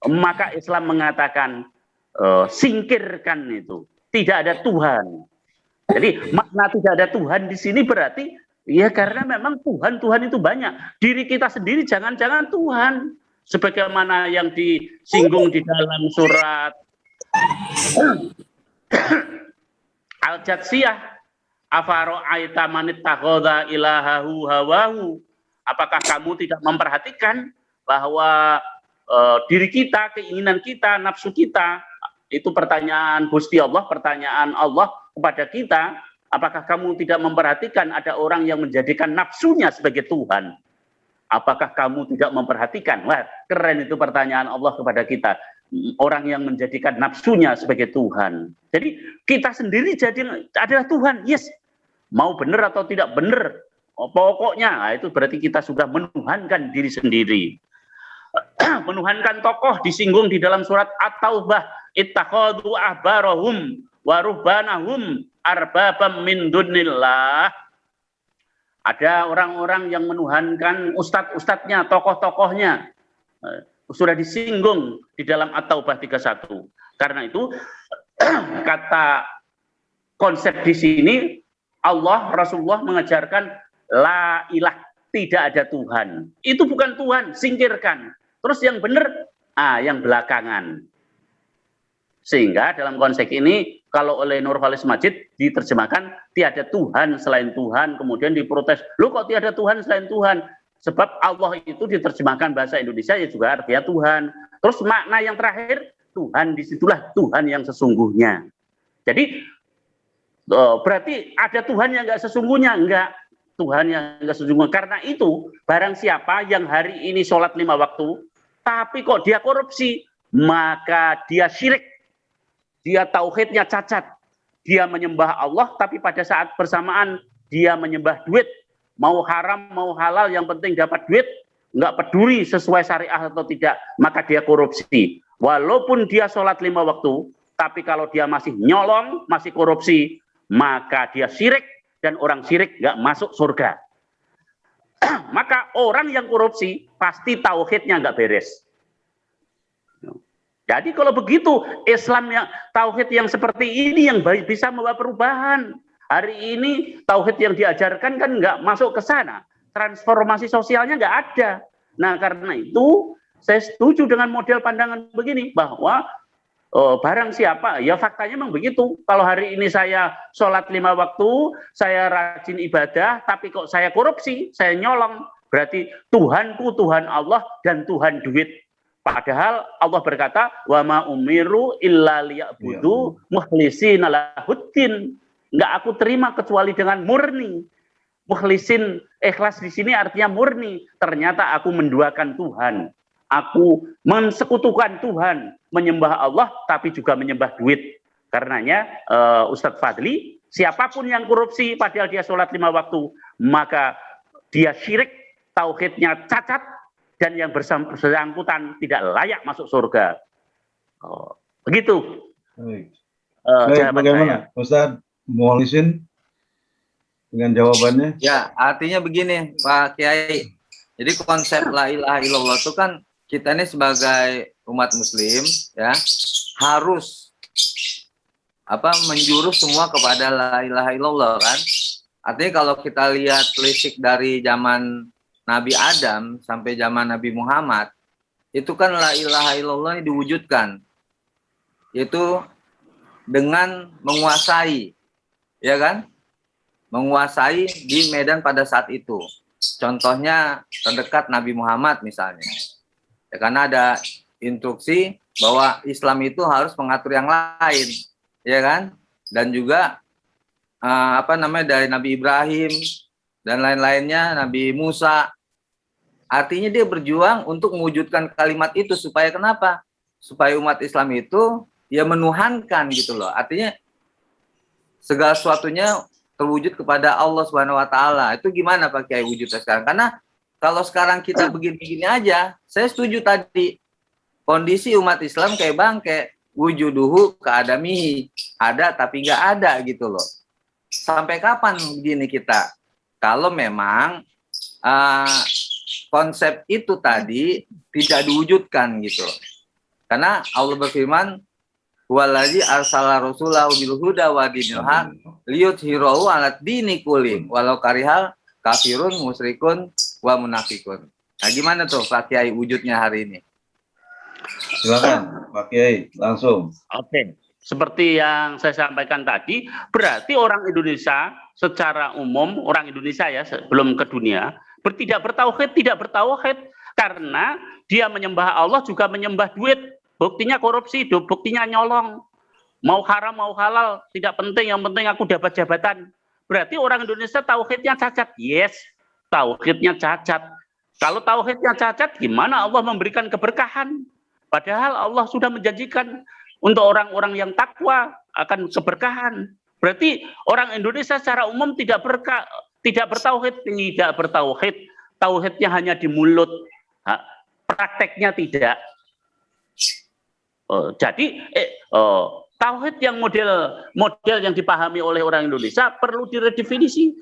maka Islam mengatakan singkirkan itu, tidak ada Tuhan. Jadi makna tidak ada Tuhan di sini berarti ya karena memang Tuhan itu banyak. Diri kita sendiri jangan-jangan Tuhan, sebagaimana yang disinggung di dalam surat Al-Jatsiyah, afara'aita man ittakhadha ilahahu hawahu. Apakah kamu tidak memperhatikan bahwa diri kita, keinginan kita, nafsu kita, Itu pertanyaan Gusti Allah, pertanyaan Allah kepada kita. Apakah kamu tidak memperhatikan ada orang yang menjadikan nafsunya sebagai Tuhan? Apakah kamu tidak memperhatikan? Wah, keren itu pertanyaan Allah kepada kita. Orang yang menjadikan nafsunya sebagai Tuhan. Jadi kita sendiri jadi adalah Tuhan. Yes, mau benar atau tidak benar, pokoknya itu berarti kita sudah menuhankan diri sendiri. Menuhankan tokoh disinggung di dalam surat At-Taubah. Ittakhadhu ahbarahum wa ruhbanahum arbabam min dunillah. Ada orang-orang yang menuhankan ustadz-ustadznya, tokoh-tokohnya. Sudah disinggung di dalam At-Taubah 31. Karena itu kata konsep di sini Allah, Rasulullah mengajarkan la ilah, tidak ada Tuhan. Itu bukan Tuhan, singkirkan. Terus yang benar, yang belakangan. Sehingga dalam konsep ini kalau oleh Nurholis Majid diterjemahkan tiada Tuhan selain Tuhan, kemudian diprotes, "Loh kok tiada Tuhan selain Tuhan?" Sebab Allah itu diterjemahkan bahasa Indonesia ya juga artinya Tuhan. Terus makna yang terakhir, Tuhan disitulah Tuhan yang sesungguhnya. Jadi berarti ada Tuhan yang enggak sesungguhnya, enggak. Tuhan yang enggak sesungguhnya. Karena itu barang siapa yang hari ini sholat 5 waktu, tapi kok dia korupsi, maka dia syirik. Dia tauhidnya cacat. Dia menyembah Allah, tapi pada saat bersamaan dia menyembah duit. Mau haram, mau halal, yang penting dapat duit. Nggak peduli sesuai syariah atau tidak, maka dia korupsi. Walaupun dia sholat 5 waktu, tapi kalau dia masih nyolong, masih korupsi, maka dia syirik. Dan orang syirik nggak masuk surga. Maka orang yang korupsi, pasti tauhidnya nggak beres. Jadi kalau begitu, Islam yang tauhid yang seperti ini yang bisa membawa perubahan. Hari ini tauhid yang diajarkan kan nggak masuk ke sana. Transformasi sosialnya nggak ada. Nah karena itu saya setuju dengan model pandangan begini, bahwa barang siapa, ya faktanya memang begitu. Kalau hari ini saya sholat 5 waktu, saya rajin ibadah, tapi kok saya korupsi, saya nyolong, berarti Tuhanku Tuhan Allah dan Tuhan duit. Padahal Allah berkata, wa ma umiru illa liya'budu mukhlisina lahuddin. Enggak aku terima kecuali dengan murni. Mukhlisin, ikhlas di sini artinya murni. Ternyata aku menduakan Tuhan. Aku mensekutukan Tuhan, menyembah Allah tapi juga menyembah duit. Karenanya Ustadz Fadli, siapapun yang korupsi padahal dia sholat 5 waktu, maka dia syirik, tauhidnya cacat, dan yang bersangkutan tidak layak masuk surga. Begitu. Baik. Bagaimana Ustadz, mohon izin dengan jawabannya? Ya, artinya begini Pak Kiai. Jadi konsep la ilaha illallah itu kan kita ini sebagai umat muslim ya harus menjurus semua kepada la ilaha illallah kan. Artinya kalau kita lihat telisik dari zaman Nabi Adam sampai zaman Nabi Muhammad, itu kan la ilaha illallah ini diwujudkan. Itu dengan menguasai, ya kan? Menguasai di medan pada saat itu. Contohnya terdekat Nabi Muhammad misalnya. Ya, karena ada instruksi bahwa Islam itu harus mengatur yang lain, ya kan? Dan juga dari Nabi Ibrahim dan lain-lainnya, Nabi Musa. Artinya dia berjuang untuk mewujudkan kalimat itu supaya kenapa? Supaya umat Islam itu ya menuhankan gitu loh. Artinya segala sesuatunya terwujud kepada Allah Subhanahu wa taala. Itu gimana Pak Kiai wujudnya sekarang? Karena kalau sekarang kita begini-begini aja, saya setuju tadi. Kondisi umat Islam kayak bangke, wujuduhu keadamihi, ada tapi nggak ada gitu loh. Sampai kapan begini kita? Kalau memang konsep itu tadi tidak diwujudkan gitu. Karena Allah berfirman, "Wallazi arsala rasulahu bil huda wa dinil haq liyudhhirahu 'alad dini kulli walau karihal kafirun musyrikun wa munafiqun." Nah, gimana tuh Pak Kiai wujudnya hari ini? Silakan Pak Kiai, langsung. Oke. Seperti yang saya sampaikan tadi, berarti orang Indonesia secara umum, orang Indonesia ya sebelum ke dunia, tidak bertauhid karena dia menyembah Allah juga menyembah duit. buktinya korupsi, buktinya nyolong. Mau haram, mau halal, tidak penting, yang penting aku dapat jabatan. Berarti orang Indonesia tauhidnya cacat. Yes, tauhidnya cacat. Kalau tauhidnya cacat, gimana Allah memberikan keberkahan? Padahal Allah sudah menjanjikan untuk orang-orang yang takwa akan keberkahan. Berarti orang Indonesia secara umum tidak bertauhid, tidak bertauhid. Tauhidnya hanya di mulut, prakteknya tidak. Jadi tauhid yang model yang dipahami oleh orang Indonesia perlu diredefinisi.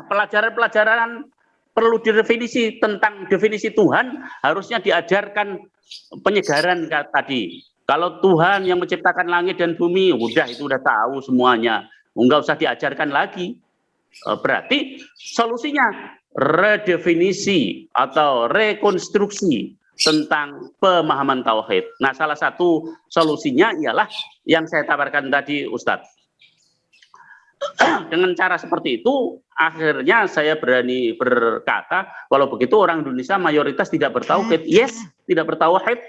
Pelajaran-pelajaran perlu didefinisi tentang definisi Tuhan, harusnya diajarkan penyegaran tadi. Kalau Tuhan yang menciptakan langit dan bumi, itu udah tahu semuanya, nggak usah diajarkan lagi. Berarti solusinya redefinisi atau rekonstruksi tentang pemahaman tauhid. Nah, salah satu solusinya ialah yang saya tawarkan tadi, Ustadz. Dengan cara seperti itu, akhirnya saya berani berkata, kalau begitu orang Indonesia mayoritas tidak bertauhid. Yes, tidak bertauhid.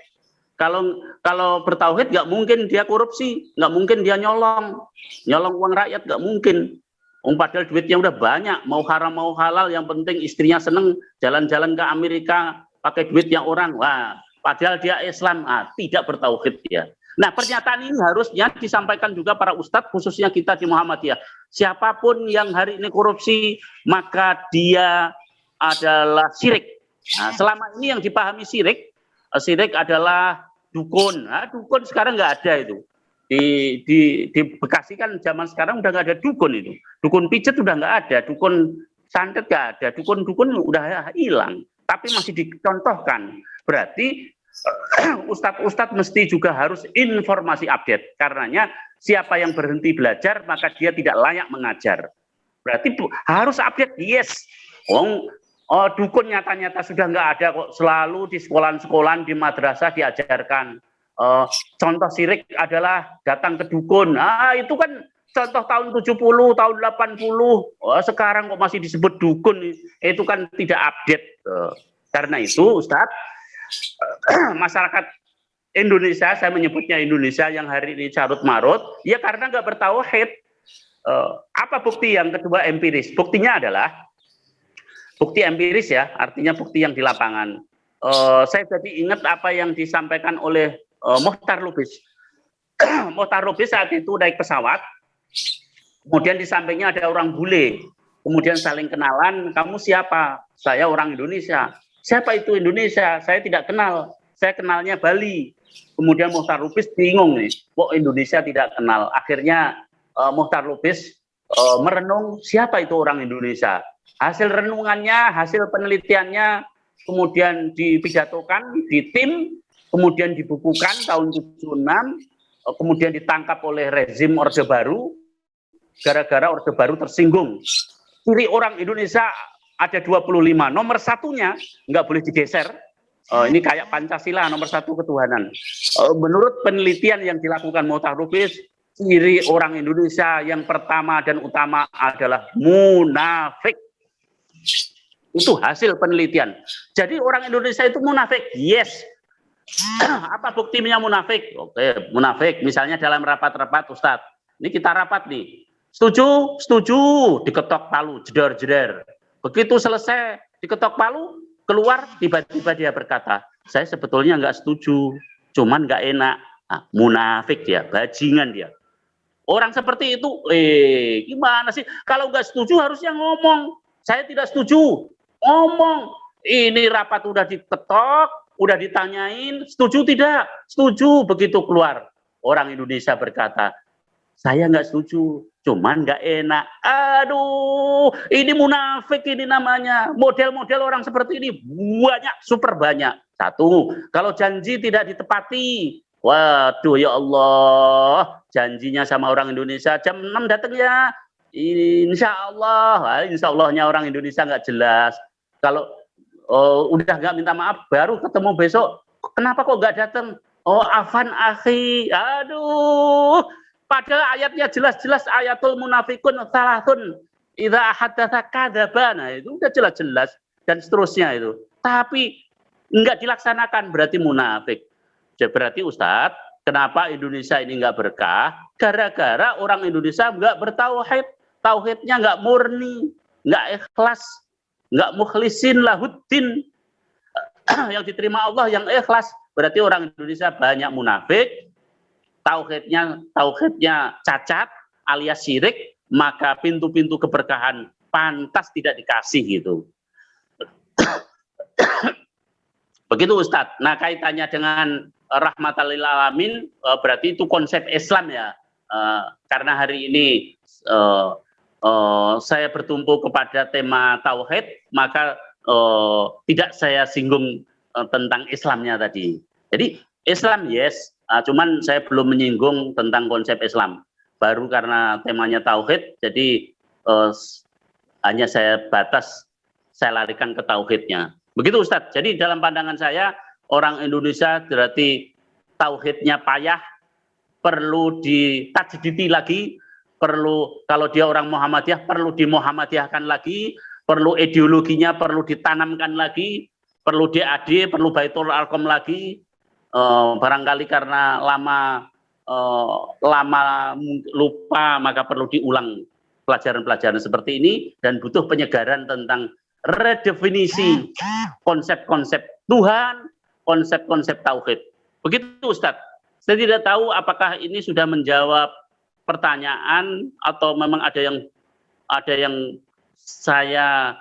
Kalau bertauhid, nggak mungkin dia korupsi, nggak mungkin dia nyolong uang rakyat, nggak mungkin. Padahal duitnya udah banyak, mau haram mau halal, yang penting istrinya seneng jalan-jalan ke Amerika pakai duitnya orang. Wah, padahal dia Islam, tidak bertauhid ya. Nah, pernyataan ini harusnya disampaikan juga para ustadz, khususnya kita di Muhammadiyah. Siapapun yang hari ini korupsi, maka dia adalah syirik. Nah, selama ini yang dipahami syirik adalah dukun. Nah, dukun sekarang nggak ada itu. Di Bekasi kan zaman sekarang udah nggak ada dukun itu. Dukun pijet udah nggak ada, dukun santet nggak ada, dukun udah hilang. Tapi masih dicontohkan. Berarti ustadz-ustadz mesti juga harus informasi update. Karenanya siapa yang berhenti belajar maka dia tidak layak mengajar. Berarti harus update. Yes. Dukun nyata-nyata sudah nggak ada kok. Selalu di sekolah-sekolah, di madrasah diajarkan. Contoh syirik adalah datang ke dukun. Itu kan contoh tahun 70, tahun 80. Sekarang kok masih disebut dukun. Itu kan tidak update. Karena itu, Ustadz, masyarakat Indonesia, saya menyebutnya Indonesia yang hari ini carut marut, ya karena nggak bertauhid. Apa bukti yang kedua empiris? Buktinya adalah bukti empiris ya, artinya bukti yang di lapangan. Saya jadi ingat apa yang disampaikan oleh Mohtar Lubis. Mohtar Lubis saat itu naik pesawat, kemudian di sampingnya ada orang bule, kemudian saling kenalan. Kamu siapa? Saya orang Indonesia. Siapa itu Indonesia? Saya tidak kenal. Saya kenalnya Bali. Kemudian Mohtar Lubis bingung nih, kok Indonesia tidak kenal. Akhirnya Mohtar Lubis merenung siapa itu orang Indonesia. Hasil renungannya, hasil penelitiannya kemudian dipidatokan di tim, kemudian dibukukan tahun 76, kemudian ditangkap oleh rezim Orde Baru, gara-gara Orde Baru tersinggung. Ciri orang Indonesia ada 25, nomor satunya nggak boleh digeser. Ini kayak Pancasila, nomor satu ketuhanan. Menurut penelitian yang dilakukan Mohtar Lubis, ciri orang Indonesia yang pertama dan utama adalah munafik. Itu hasil penelitian. Jadi orang Indonesia itu munafik. Yes. Apa buktinya munafik? Oke, munafik. Misalnya dalam rapat-rapat, Ustadz. Ini kita rapat nih. Setuju? Setuju. Diketok palu, jedar-jedar. Begitu selesai diketok palu, keluar, tiba-tiba dia berkata, saya sebetulnya nggak setuju, cuman nggak enak. Munafik dia, bajingan dia. Orang seperti itu, gimana sih? Kalau nggak setuju harusnya ngomong. Saya tidak setuju. Ngomong. Ini rapat udah diketok, udah ditanyain, setuju tidak? Setuju. Begitu keluar, orang Indonesia berkata, saya nggak setuju, cuman nggak enak. Aduh, ini munafik ini namanya. Model-model orang seperti ini banyak, super banyak. Satu, kalau janji tidak ditepati, waduh ya Allah, janjinya sama orang Indonesia jam 6 datang ya. Insya Allahnya orang Indonesia nggak jelas. Kalau udah nggak minta maaf, baru ketemu besok, kenapa kok nggak datang? Afan akhi, aduh. Padahal ayatnya jelas-jelas ayatul munafikun salatun idza hadatsa kadzaba. Nah, itu udah jelas-jelas dan seterusnya itu. Tapi enggak dilaksanakan berarti munafik. Berarti Ustadz, kenapa Indonesia ini nggak berkah? Gara-gara orang Indonesia nggak bertauhid, tauhidnya nggak murni, nggak ikhlas, nggak mukhlisin lahuddin, yang diterima Allah yang ikhlas. Berarti orang Indonesia banyak munafik, tauhidnya cacat alias syirik, maka pintu-pintu keberkahan pantas tidak dikasih gitu. Begitu Ustadz. Nah, kaitannya dengan rahmatan lil alamin, berarti itu konsep Islam ya. Karena hari ini saya bertumpu kepada tema tauhid, maka tidak saya singgung tentang Islamnya tadi. Jadi Islam yes, cuman saya belum menyinggung tentang konsep Islam. Baru karena temanya tauhid, jadi hanya saya larikan ke tauhidnya. Begitu Ustadz. Jadi dalam pandangan saya, orang Indonesia berarti tauhidnya payah, perlu ditajdidi lagi, perlu, kalau dia orang Muhammadiyah, perlu dimuhammadiyahkan lagi, perlu ideologinya perlu ditanamkan lagi, perlu DAD, perlu Baitul Arqam lagi, barangkali karena lama lupa, maka perlu diulang pelajaran-pelajaran seperti ini, dan butuh penyegaran tentang redefinisi konsep-konsep Tuhan, konsep-konsep tauhid. Begitu Ustadz. Saya tidak tahu apakah ini sudah menjawab pertanyaan atau memang ada yang saya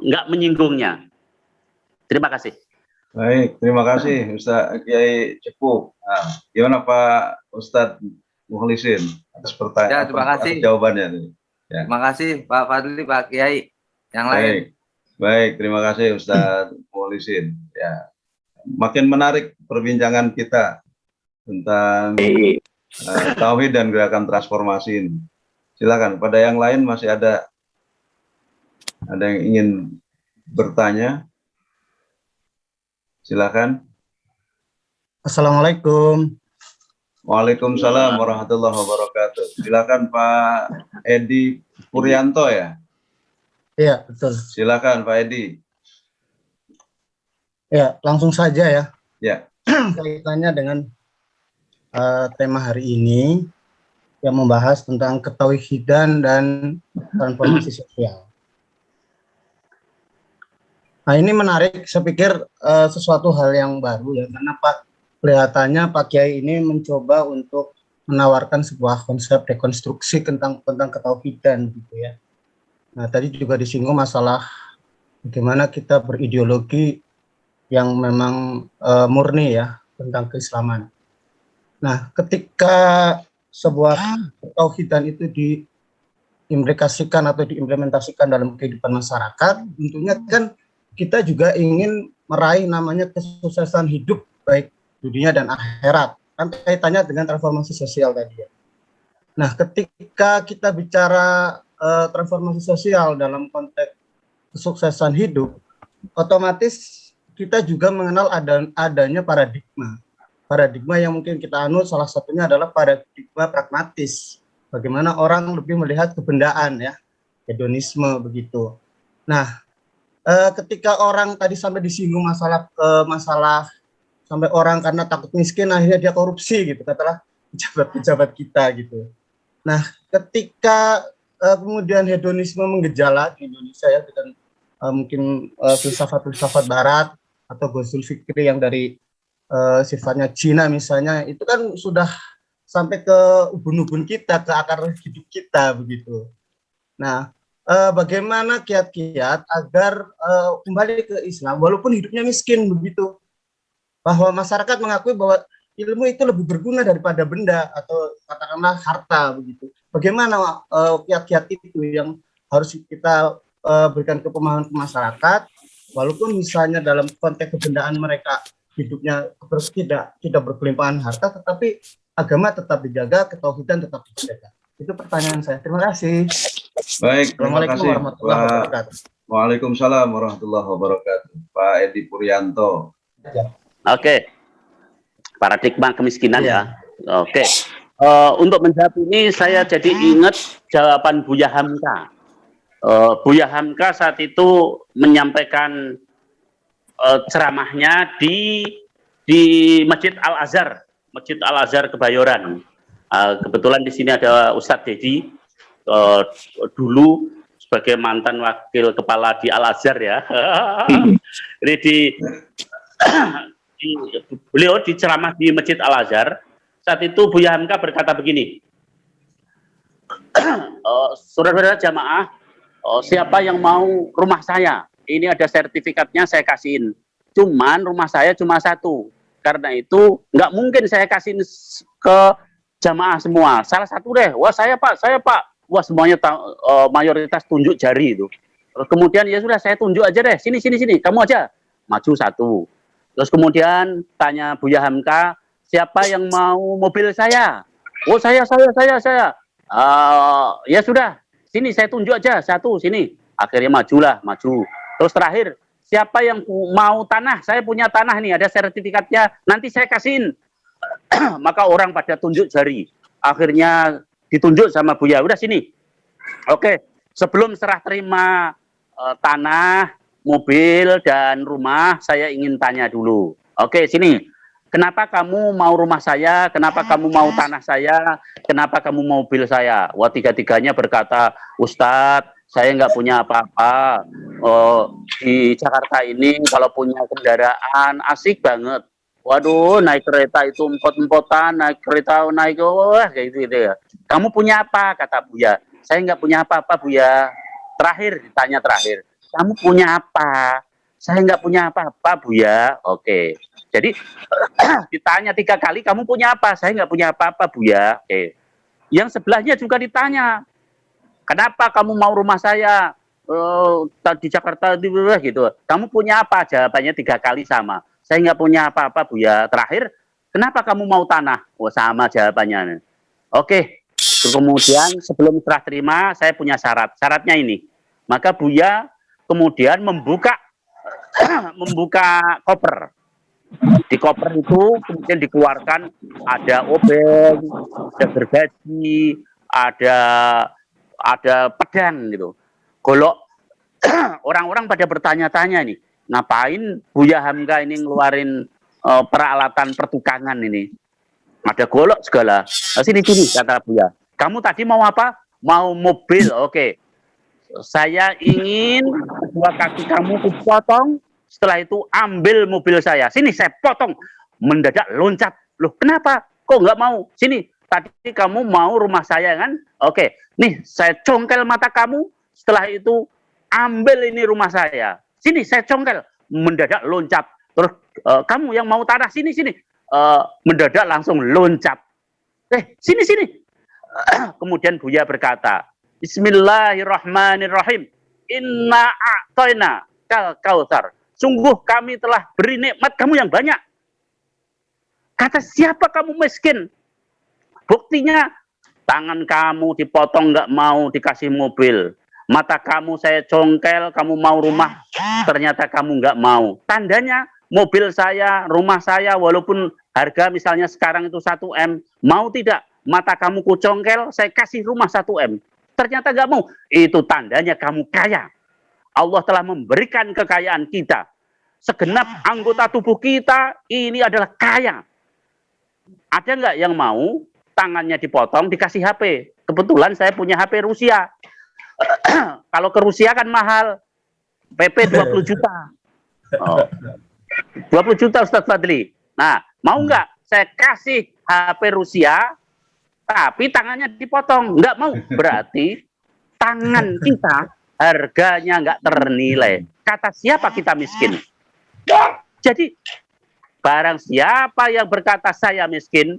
nggak menyinggungnya. Terima kasih. Baik, terima kasih Ustadz Kiai Cepu. Nah, gimana Pak Ustadz Mukhlisin atas pertanyaan, Ya, terima kasih. atas jawabannya nih. Ya. Terima kasih Pak Fadli, Pak Kiai. Yang lain. Baik, terima kasih Ustadz Mukhlisin. Ya, makin menarik perbincangan kita tentang tauhid dan gerakan transformasi ini. Silakan. Pada yang lain masih ada yang ingin bertanya? Silakan. Assalamualaikum. Waalaikumsalam warahmatullahi wabarakatuh. Silakan Pak Edi Puryanto ya. Iya, betul. Silakan Pak Edi. Ya, langsung saja ya. Ya. Kaitannya dengan tema hari ini yang membahas tentang ketauhidan dan transformasi sosial. Nah, ini menarik, saya pikir sesuatu hal yang baru ya, karena kelihatannya Pak Kiai ini mencoba untuk menawarkan sebuah konsep rekonstruksi tentang ketauhidan gitu ya. Nah, tadi juga disinggung masalah bagaimana kita berideologi yang memang murni ya tentang keislaman. Nah, ketika sebuah ketauhidan itu diimplikasikan atau diimplementasikan dalam kehidupan masyarakat, tentunya kan kita juga ingin meraih namanya kesuksesan hidup baik dunia dan akhirat. Kan kaitannya dengan transformasi sosial tadi ya. Nah, ketika kita bicara transformasi sosial dalam konteks kesuksesan hidup, otomatis kita juga mengenal adanya paradigma yang mungkin kita anut, salah satunya adalah paradigma pragmatis, bagaimana orang lebih melihat kebendaan ya, hedonisme begitu. Nah, ketika orang tadi sampai disinggung masalah sampai orang karena takut miskin akhirnya dia korupsi gitu, katalah pejabat-pejabat kita gitu. Nah, ketika kemudian hedonisme menggejala di Indonesia ya, dengan mungkin filsafat barat atau Ghazul Fikri yang dari sifatnya Cina misalnya, itu kan sudah sampai ke ubun-ubun kita, ke akar hidup kita begitu. Nah, bagaimana kiat-kiat agar kembali ke Islam walaupun hidupnya miskin begitu, bahwa masyarakat mengakui bahwa ilmu itu lebih berguna daripada benda atau katakanlah harta begitu. Bagaimana kiat-kiat itu yang harus kita berikan ke pemahaman ke masyarakat, walaupun misalnya dalam konteks kebendaan mereka hidupnya tidak berkelimpahan harta, tetapi agama tetap dijaga, ketauhidan tetap dijaga. Itu pertanyaan saya. Terima kasih. Baik, terima kasih warahmatullahi wabarakatuh. Waalaikumsalam warahmatullahi wabarakatuh. Pak Edi Puryanto. Oke. Paradigma kemiskinan ya. Oke. Untuk menjawab ini saya jadi ingat jawaban Buya Hamka. Buya Hamka saat itu menyampaikan ceramahnya di di Masjid Al-Azhar, Masjid Al-Azhar Kebayoran. Kebetulan di sini ada Ustadz Dedi, dulu sebagai mantan wakil kepala di Al-Azhar ya. Jadi beliau diceramah di Masjid Al-Azhar. Saat itu Buya Hamka berkata begini, saudara-saudara jamaah, siapa yang mau rumah saya? Ini ada sertifikatnya, saya kasihin. Cuman rumah saya cuma satu. Karena itu nggak mungkin saya kasihin ke jamaah semua. Salah satu deh. Wah saya pak. Wah semuanya mayoritas tunjuk jari itu. Terus kemudian ya sudah saya tunjuk aja deh. Sini. Kamu aja. Maju satu. Terus kemudian tanya Buya Hamka, siapa yang mau mobil saya? Oh saya. Ya sudah. Sini saya tunjuk aja satu. Sini. Akhirnya maju. Terus terakhir, siapa yang mau tanah? Saya punya tanah nih, ada sertifikatnya. Nanti saya kasihin. Maka orang pada tunjuk jari. Akhirnya ditunjuk sama Buya. Udah sini. Oke. Sebelum serah terima tanah, mobil, dan rumah, saya ingin tanya dulu. Oke, sini. Kenapa kamu mau rumah saya? Kenapa kamu mau tanah saya? Kenapa kamu mau mobil saya? Wah, tiga-tiganya berkata, Ustadz, saya nggak punya apa-apa. Di Jakarta ini kalau punya kendaraan asik banget. Waduh, naik kereta itu empot-empotan, naik kayak gitu ya. Kamu punya apa? Kata Buya. Saya nggak punya apa-apa, Buya. Ditanya terakhir. Kamu punya apa? Saya nggak punya apa-apa, Buya. Oke. Jadi ditanya 3 kali, kamu punya apa? Saya nggak punya apa-apa, Buya. Oke. Yang sebelahnya juga ditanya, kenapa kamu mau rumah saya di Jakarta gitu? Kamu punya apa? Jawabannya 3 kali sama. Saya nggak punya apa-apa, Buya. Terakhir, kenapa kamu mau tanah? Oh, sama jawabannya. Oke. Kemudian sebelum serah terima, saya punya syarat. Syaratnya ini. Maka Buya kemudian membuka koper. Di koper itu kemudian dikeluarkan ada obeng, ada gergaji, ada pedang gitu. Golok. Orang-orang pada bertanya-tanya nih, ngapain Buya Hamka ini ngeluarin peralatan pertukangan ini? Ada golok segala. Nah, sini kata Buya. Kamu tadi mau apa? Mau mobil. Oke. Saya ingin kedua kaki kamu kupotong. Setelah itu ambil mobil saya. Sini saya potong. Mendadak loncat. Loh kenapa? Kok nggak mau? Sini. Tadi kamu mau rumah saya kan? Oke. Nih saya congkel mata kamu. Setelah itu ambil ini rumah saya. Sini saya congkel. Mendadak loncat. Terus kamu yang mau tanah sini. Mendadak langsung loncat. Sini. Kemudian Buya berkata, Bismillahirrahmanirrahim. Inna a'toina kal kautsar. Sungguh kami telah beri nikmat kamu yang banyak. Kata siapa kamu miskin? Buktinya tangan kamu dipotong nggak mau dikasih mobil. Mata kamu saya congkel, kamu mau rumah, ternyata kamu nggak mau. Tandanya mobil saya, rumah saya, walaupun harga misalnya sekarang itu 1 M, mau tidak? Mata kamu kucongkel, saya kasih rumah 1 M. Ternyata nggak mau. Itu tandanya kamu kaya. Allah telah memberikan kekayaan kita. Segenap anggota tubuh kita ini adalah kaya. Ada nggak yang mau tangannya dipotong dikasih HP? Kebetulan saya punya HP Rusia. Kalau ke Rusia kan mahal. PP 20 juta. 20 juta Ustadz Fadli. Nah, mau nggak saya kasih HP Rusia, tapi tangannya dipotong? Nggak mau. Berarti tangan kita harganya nggak ternilai. Kata siapa kita miskin? Jadi barang siapa yang berkata saya miskin,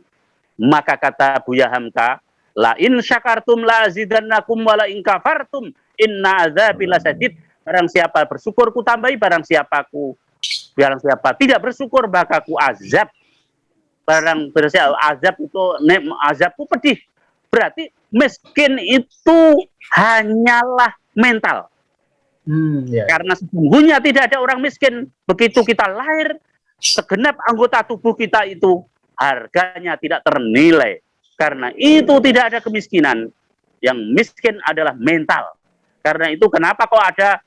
maka kata Buya Hamka, la in syakartum la azidannakum wa la in kafartum inna adzabi lasyadid. Barang siapa bersyukur ku tambahi, barang siapa tidak bersyukur maka ku azab. Barang siapa azab itu pedih. Berarti miskin itu hanyalah mental. Karena sesungguhnya tidak ada orang miskin. Begitu kita lahir, segenap anggota tubuh kita itu harganya tidak ternilai. Karena itu tidak ada kemiskinan. Yang miskin adalah mental. Karena itu kenapa kok ada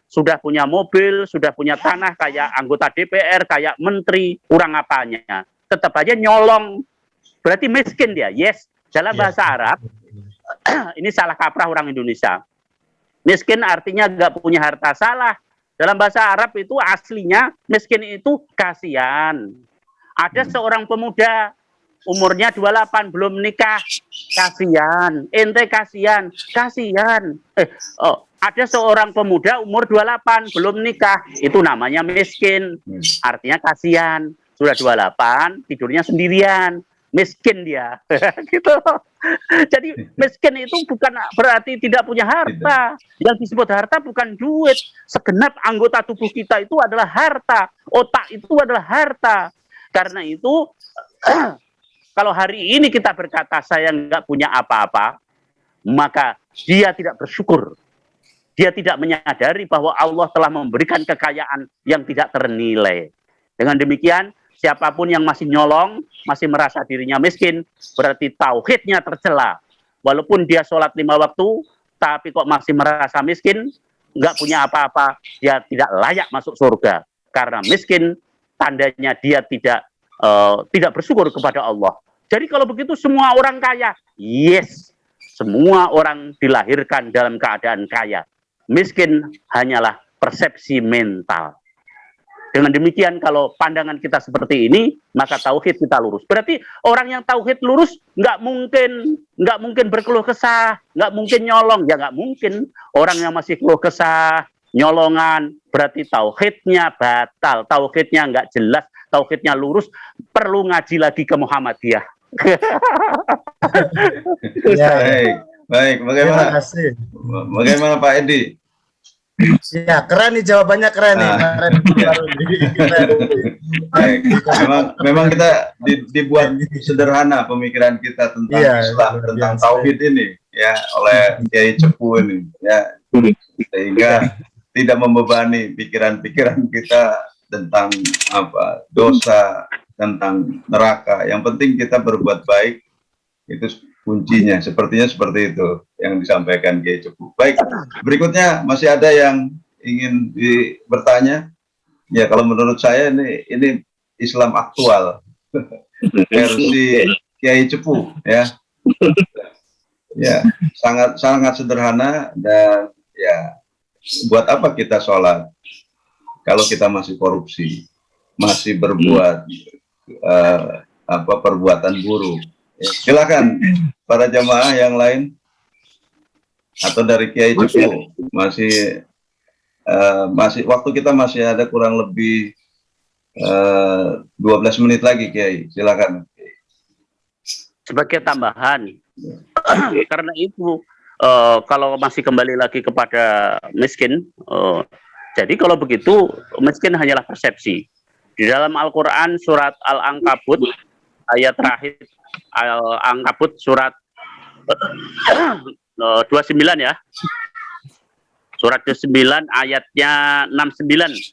sudah punya mobil, sudah punya tanah kayak anggota DPR, kayak menteri, kurang apanya. Tetap aja nyolong. Berarti miskin dia. Yes, dalam bahasa Arab, ini salah kaprah orang Indonesia. Miskin artinya nggak punya harta. Salah. Dalam bahasa Arab itu aslinya miskin itu kasihan. Ada seorang pemuda umurnya 28 belum nikah, kasihan. Ente kasihan, kasihan. Ada seorang pemuda umur 28 belum nikah, itu namanya miskin. Artinya kasihan. Sudah 28 tidurnya sendirian, miskin dia. Gitu. Jadi miskin itu bukan berarti tidak punya harta. Yang disebut harta bukan duit. Segenap anggota tubuh kita itu adalah harta. Otak itu adalah harta. Karena itu kalau hari ini kita berkata saya nggak punya apa-apa, maka dia tidak bersyukur. Dia tidak menyadari bahwa Allah telah memberikan kekayaan yang tidak ternilai. Dengan demikian, siapapun yang masih nyolong, masih merasa dirinya miskin, berarti tauhidnya tercela. Walaupun dia sholat 5 waktu, tapi kok masih merasa miskin, nggak punya apa-apa, dia tidak layak masuk surga. Karena miskin, tandanya dia tidak bersyukur kepada Allah. Jadi kalau begitu semua orang kaya, yes, semua orang dilahirkan dalam keadaan kaya. Miskin hanyalah persepsi mental. Dengan demikian kalau pandangan kita seperti ini, maka tauhid kita lurus. Berarti orang yang tauhid lurus nggak mungkin berkeluh kesah, nggak mungkin nyolong, ya nggak mungkin. Orang yang masih keluh kesah, nyolongan, berarti tauhidnya batal, tauhidnya nggak jelas, tauhidnya lurus, perlu ngaji lagi ke Muhammadiyah. Baik. Bagaimana Pak Edi? Ya, keren nih jawabannya, keren nih. Baik. Memang kita dibuat sederhana pemikiran kita tentang Islam, tentang tauhid ini ya oleh Kiai Cepu ini ya, sehingga tidak membebani pikiran-pikiran kita tentang dosa, tentang neraka. Yang penting kita berbuat baik, itu kuncinya. Sepertinya seperti itu yang disampaikan Kiai Cepu. Baik, berikutnya masih ada yang ingin bertanya? Ya, kalau menurut saya ini Islam aktual versi Kiai Cepu ya. Ya, sangat sederhana. Dan ya, buat apa kita sholat kalau kita masih korupsi, masih berbuat perbuatan buruk? Ya, silakan para jamaah yang lain atau dari Kiai Cepu, masih waktu kita masih ada kurang lebih 12 menit lagi, Kiai. Silakan. Sebagai tambahan, karena itu kalau masih kembali lagi kepada miskin, jadi kalau begitu miskin hanyalah persepsi. Di dalam Al-Quran surat Al-Ankabut ayat terakhir, Al-Ankabut surat 29 ya, surat 29 ayatnya 69.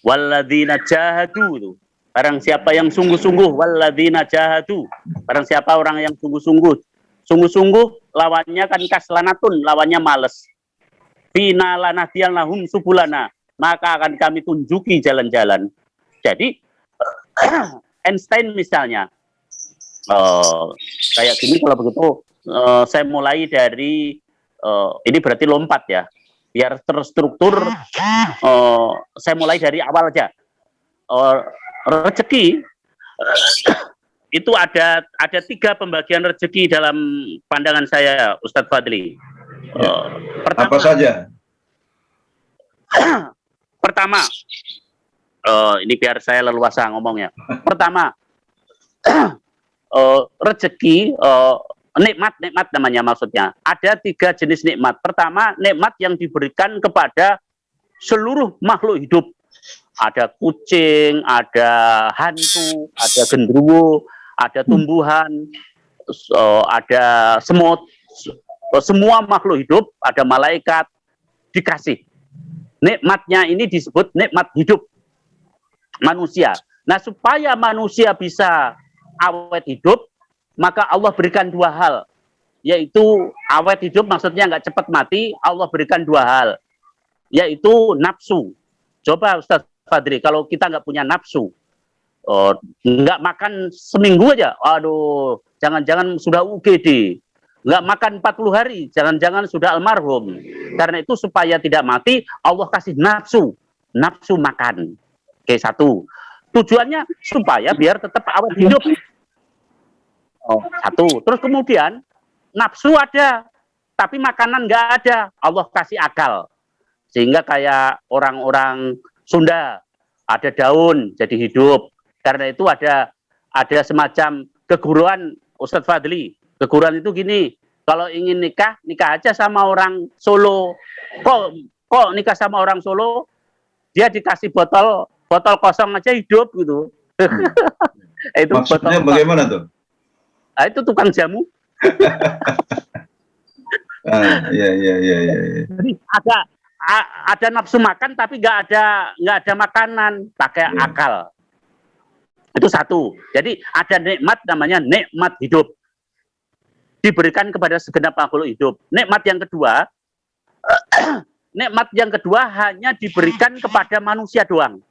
Walladzina jahadu, barang siapa yang sungguh-sungguh, walladzina jahadu, barang siapa orang yang sungguh-sungguh, lawannya kan kaslanatun, lawannya males. Fina lanahdiyanahum subulana, maka akan kami tunjuki jalan-jalan. Jadi Einstein misalnya, kayak gini, kalau begitu saya mulai dari ini berarti lompat ya, biar terstruktur. Saya mulai dari awal aja. Rezeki itu ada 3 pembagian rezeki dalam pandangan saya, Ustadz Fadli. Pertama, apa saja? Pertama, ini biar saya leluasa ngomongnya. Pertama, rezeki, nikmat namanya maksudnya. Ada 3 jenis nikmat. Pertama, nikmat yang diberikan kepada seluruh makhluk hidup. Ada kucing, ada hantu, ada genderuwo, ada tumbuhan, ada semut. Semua makhluk hidup, ada malaikat, dikasih. Nikmatnya ini disebut nikmat hidup manusia. Nah, supaya manusia bisa awet hidup, maka Allah berikan 2 hal. yaitu awet hidup, maksudnya nggak cepat mati, Allah berikan dua hal, yaitu nafsu. Coba Ustaz Fadri, kalau kita nggak punya nafsu, nggak makan seminggu aja, aduh, jangan-jangan sudah UGD. Nggak makan 40 hari, jangan-jangan sudah almarhum. Karena itu supaya tidak mati, Allah kasih nafsu makan. Oke, satu. Tujuannya supaya biar tetap awet hidup. Satu. Terus kemudian nafsu ada, tapi makanan nggak ada. Allah kasih akal. Sehingga kayak orang-orang Sunda, ada daun jadi hidup. Karena itu ada semacam keguruan Ustadz Fadli. Keguruan itu gini, kalau ingin nikah aja sama orang Solo. Kok nikah sama orang Solo, dia dikasih botol kosong aja hidup gitu. Itu Maksudnya botol bagaimana tuh? Nah, itu tukang jamu. Iya. Jadi ada nafsu makan tapi nggak ada makanan, pakai akal. Itu satu. Jadi ada nikmat namanya nikmat hidup, diberikan kepada segenap makhluk hidup. Nikmat yang kedua hanya diberikan kepada manusia doang.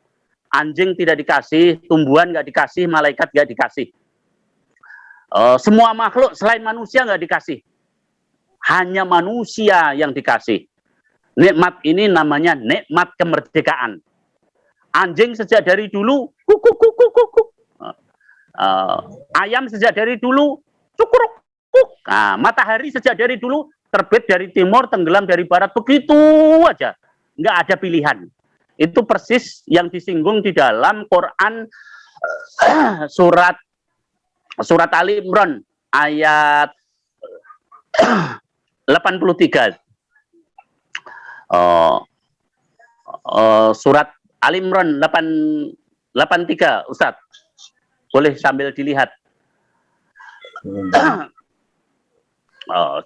Anjing tidak dikasih, tumbuhan nggak dikasih, malaikat nggak dikasih. Semua makhluk selain manusia nggak dikasih. Hanya manusia yang dikasih. Nikmat ini namanya nikmat kemerdekaan. Anjing sejak dari dulu kuk. Ayam sejak dari dulu cukuruk. Nah, matahari sejak dari dulu terbit dari timur, tenggelam dari barat, begitu aja, nggak ada pilihan. Itu persis yang disinggung di dalam Quran surat Ali Imran ayat 83. Surat Ali Imran 83, Ustadz. Boleh sambil dilihat.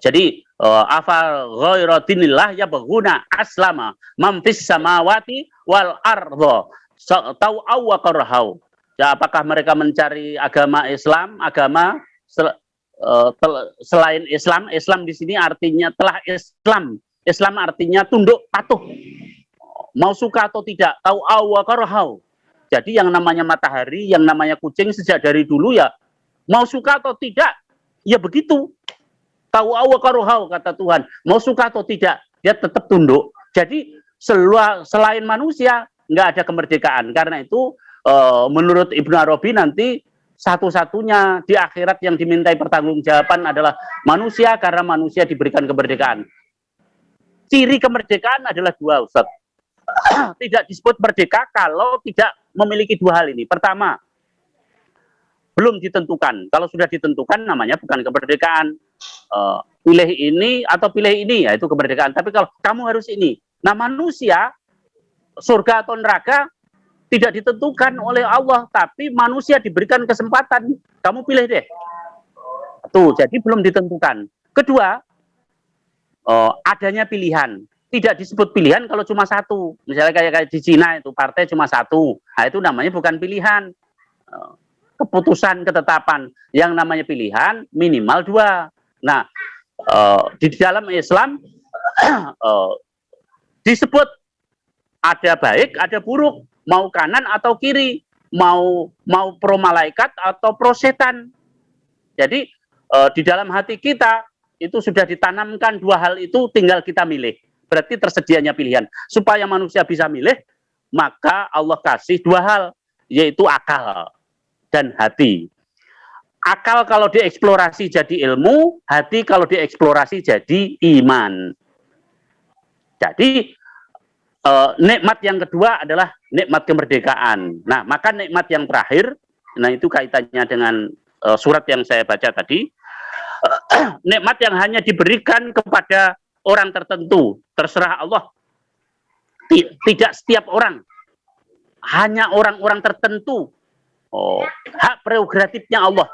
Jadi afa ghairu dinillah yabghuna aslama man fis samawati wal ardh tau'aw wa karhau. Ya, apakah mereka mencari agama Islam, agama selain Islam? Islam di sini artinya telah Islam. Islam artinya tunduk patuh. Mau suka atau tidak, tau'aw wa karhau. Jadi yang namanya matahari, yang namanya kucing sejak dari dulu ya mau suka atau tidak, ya begitu. Tahu wa karuhau, kata Tuhan. Mau suka atau tidak, dia tetap tunduk. Jadi selain manusia nggak ada kemerdekaan. Karena itu menurut Ibnu Arabi nanti satu-satunya di akhirat yang dimintai pertanggungjawaban adalah manusia, karena manusia diberikan kemerdekaan. Ciri kemerdekaan adalah dua, Ustaz. Tidak disebut merdeka kalau tidak memiliki dua hal ini. Pertama, belum ditentukan. Kalau sudah ditentukan namanya bukan kemerdekaan. Pilih ini atau pilih ini, ya itu kemerdekaan. Tapi kalau kamu harus ini, nah manusia surga atau neraka tidak ditentukan oleh Allah, tapi manusia diberikan kesempatan, kamu pilih deh. Tuh, jadi belum ditentukan. Kedua, adanya pilihan. Tidak disebut pilihan kalau cuma satu. Misalnya kayak di Cina itu partai cuma satu, nah itu namanya bukan pilihan. Keputusan, ketetapan. Yang namanya pilihan minimal dua. Nah, di dalam Islam disebut ada baik, ada buruk, mau kanan atau kiri, mau pro malaikat atau pro setan. Jadi di dalam hati kita itu sudah ditanamkan dua hal itu, tinggal kita milih. Berarti tersedianya pilihan. Supaya manusia bisa milih, maka Allah kasih dua hal, yaitu akal dan hati. Akal kalau dieksplorasi jadi ilmu, hati kalau dieksplorasi jadi iman. Jadi nikmat yang kedua adalah nikmat kemerdekaan. Nah, maka nikmat yang terakhir, nah itu kaitannya dengan surat yang saya baca tadi. Nikmat yang hanya diberikan kepada orang tertentu, terserah Allah. Tidak setiap orang, hanya orang-orang tertentu. Hak prerogatifnya Allah.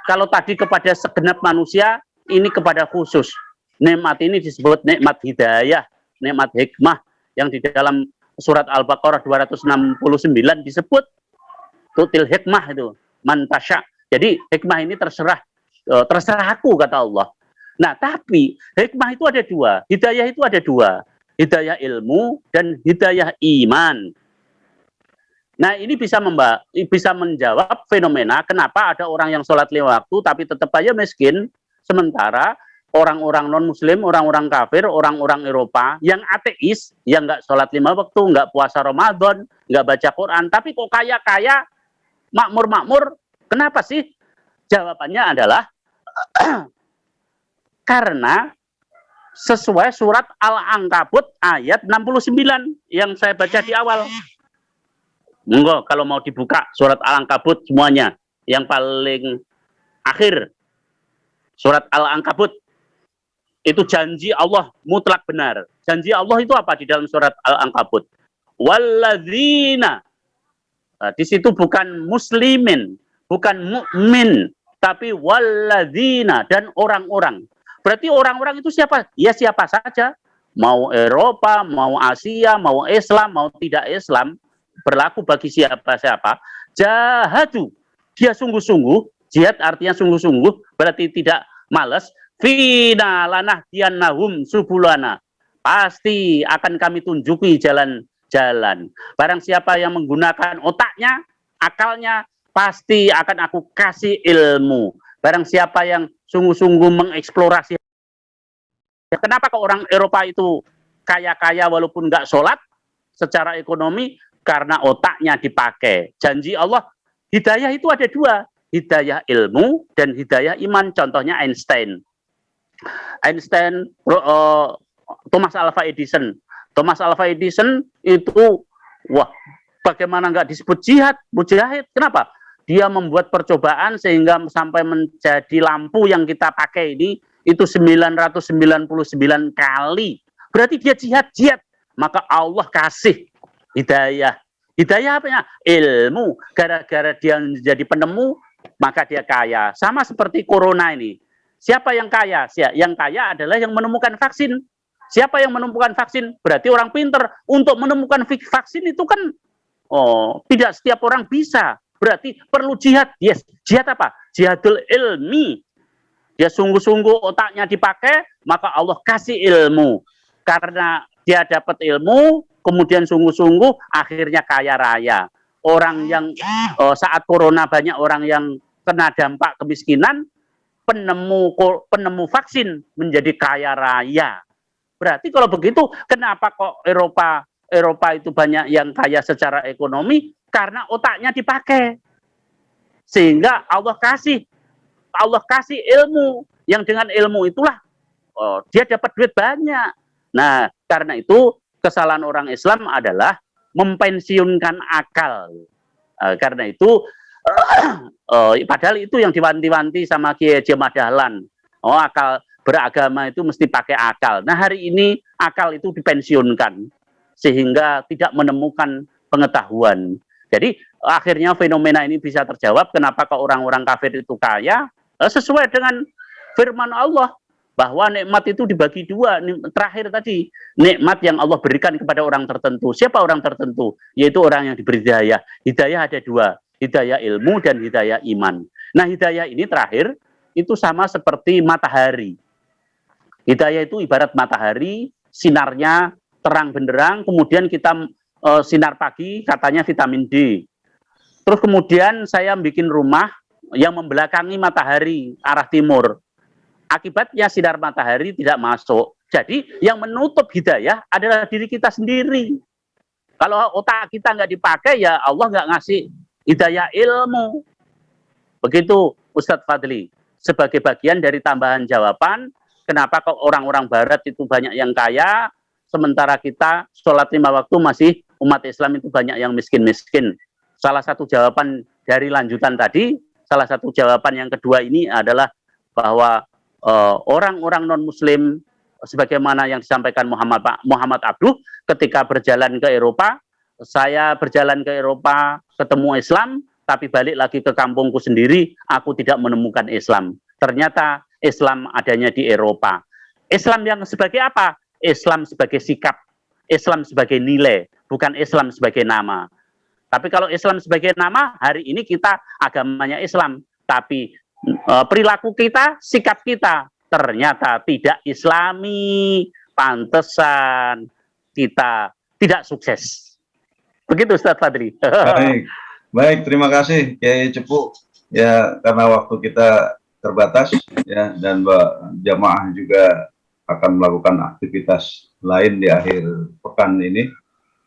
Kalau tadi kepada segenap manusia, ini kepada khusus. Nikmat ini disebut nikmat hidayah, nikmat hikmah, yang di dalam surat Al-Baqarah 269 disebut tutil hikmah itu, man tasya. Jadi hikmah ini terserah aku, kata Allah. Nah, tapi hikmah itu ada dua, hidayah itu ada dua, hidayah ilmu dan hidayah iman. Nah, ini bisa menjawab fenomena kenapa ada orang yang sholat 5 waktu tapi tetap aja miskin, sementara orang-orang non-muslim, orang-orang kafir, orang-orang Eropa yang ateis, yang nggak sholat 5 waktu, nggak puasa Ramadan, nggak baca Quran, tapi kok kaya-kaya, makmur-makmur, kenapa sih? Jawabannya adalah karena sesuai surat Al-Ankabut ayat 69 yang saya baca di awal. Monggo kalau mau dibuka surat Al-Ankabut semuanya, yang paling akhir surat Al-Ankabut itu janji Allah mutlak benar. Janji Allah itu apa di dalam surat Al-Ankabut? Walladzina. Nah, di situ bukan muslimin, bukan mukmin, tapi walladzina, dan orang-orang. Berarti orang-orang itu siapa? Ya siapa saja. Mau Eropa, mau Asia, mau Islam, mau tidak Islam, berlaku bagi siapa-siapa. Jahadu, dia sungguh-sungguh, jihad artinya sungguh-sungguh, berarti tidak malas. Fina lanah tiannahum subulana, pasti akan kami tunjuki jalan-jalan. Barang siapa yang menggunakan otaknya, akalnya, pasti akan aku kasih ilmu. Barang siapa yang sungguh-sungguh mengeksplorasi. Kenapa kok orang Eropa itu kaya-kaya walaupun nggak sholat secara ekonomi? Karena otaknya dipakai. Janji Allah, hidayah itu ada dua. Hidayah ilmu dan hidayah iman. Contohnya Einstein. Thomas Alva Edison. Thomas Alva Edison itu, wah, bagaimana nggak disebut jihad, mujahid? Kenapa? Dia membuat percobaan sehingga sampai menjadi lampu yang kita pakai ini, itu 999 kali. Berarti dia jihad. Maka Allah kasih hidayah. Hidayah apanya? Ilmu. Gara-gara dia menjadi penemu, maka dia kaya. Sama seperti corona ini. Siapa yang kaya? Yang kaya adalah yang menemukan vaksin. Siapa yang menemukan vaksin? Berarti orang pinter. Untuk menemukan vaksin itu kan tidak setiap orang bisa. Berarti perlu jihad. Yes. Jihad apa? Jihadul ilmi. Dia sungguh-sungguh otaknya dipakai, maka Allah kasih ilmu. Karena dia dapat ilmu, kemudian sungguh-sungguh, akhirnya kaya raya. Orang yang saat corona banyak orang yang kena dampak kemiskinan, penemu vaksin menjadi kaya raya. Berarti kalau begitu, kenapa kok Eropa itu banyak yang kaya secara ekonomi? Karena otaknya dipakai. Sehingga Allah kasih ilmu. Yang dengan ilmu itulah dia dapat duit banyak. Nah, karena itu kesalahan orang Islam adalah mempensiunkan akal. Karena itu, padahal itu yang diwanti-wanti sama Kiai Haji Ahmad Dahlan. Akal beragama itu mesti pakai akal. Nah, hari ini akal itu dipensiunkan sehingga tidak menemukan pengetahuan. Jadi akhirnya fenomena ini bisa terjawab kenapa kok orang-orang kafir itu kaya, sesuai dengan firman Allah. Bahwa nikmat itu dibagi dua. Terakhir tadi, nikmat yang Allah berikan kepada orang tertentu. Siapa orang tertentu? Yaitu orang yang diberi hidayah. Hidayah ada dua, hidayah ilmu dan hidayah iman. Nah, hidayah ini terakhir, itu sama seperti matahari. Hidayah itu ibarat matahari, sinarnya terang benderang, kemudian kita sinar pagi, katanya vitamin D. Terus kemudian saya bikin rumah yang membelakangi matahari, arah timur. Akibatnya sinar matahari tidak masuk. Jadi yang menutup hidayah adalah diri kita sendiri. Kalau otak kita nggak dipakai, ya Allah nggak ngasih hidayah ilmu. Begitu Ustadz Fadli. Sebagai bagian dari tambahan jawaban, kenapa kok orang-orang barat itu banyak yang kaya, sementara kita sholat 5 waktu masih umat Islam itu banyak yang miskin-miskin. Salah satu jawaban dari lanjutan tadi, salah satu jawaban yang kedua ini adalah bahwa orang-orang non-muslim sebagaimana yang disampaikan Muhammad Abduh ketika berjalan ke Eropa, saya berjalan ke Eropa ketemu Islam, tapi balik lagi ke kampungku sendiri, aku tidak menemukan Islam. Ternyata Islam adanya di Eropa. Islam yang sebagai apa? Islam sebagai sikap, Islam sebagai nilai, bukan Islam sebagai nama. Tapi kalau Islam sebagai nama, hari ini kita agamanya Islam, tapi perilaku kita, sikap kita, ternyata tidak Islami, pantesan kita tidak sukses. Begitu Ustaz Fadli. Baik, baik, terima kasih Kiai Cepu. Ya, karena waktu kita terbatas ya, dan jamaah juga akan melakukan aktivitas lain di akhir pekan ini.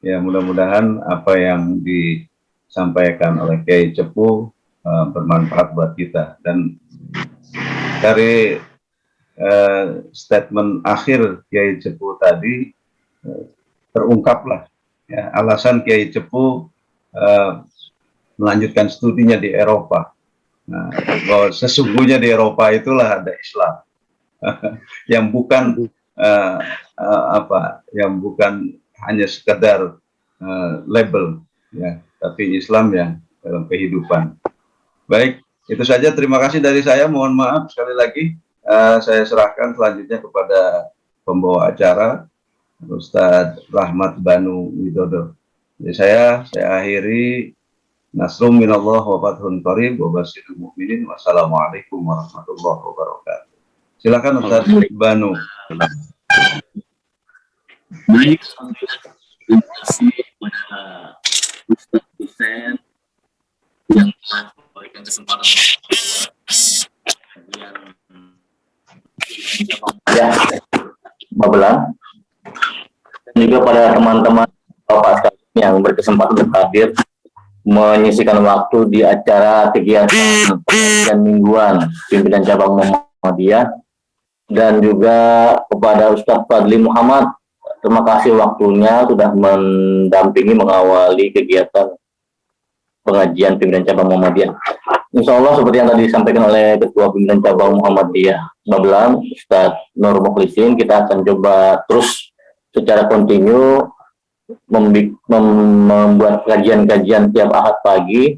Ya, mudah-mudahan apa yang disampaikan oleh Kiai Cepu bermanfaat buat kita. Dan dari statement akhir Kiai Cepu tadi terungkaplah ya, alasan Kiai Cepu melanjutkan studinya di Eropa. Nah, bahwa sesungguhnya di Eropa itulah ada Islam yang bukan yang bukan hanya sekedar label, ya, tapi Islam yang dalam kehidupan. Baik, itu saja. Terima kasih dari saya. Mohon maaf sekali lagi. Saya serahkan selanjutnya kepada pembawa acara, Ustadz Rahmat Banu Widodo. Jadi saya akhiri. Nasrum minallah wa fathun qarib wa basyiril mu'minin. Wassalamualaikum warahmatullahi wabarakatuh. Silakan Ustaz Banu. Baik, terima kasih kepada Ustaz Hussein yang telah memberikan kesempatan ya, Babelan, dan juga pada teman-teman Bapak sekalian yang berkesempatan hadir menyisikan waktu di acara kegiatan pengajian mingguan pimpinan cabang Muhammadiyah, dan juga kepada Ustadz Fadli Muhammad, terima kasih waktunya sudah mendampingi mengawali kegiatan pengajian pimpinan cabang Muhammadiyah. Insya Allah seperti yang tadi disampaikan oleh Ketua Pimpinan Cabang Muhammadiyah Babelan, Ustadz Nur Mukhlisin, kita akan coba terus secara kontinu membuat kajian-kajian tiap Ahad pagi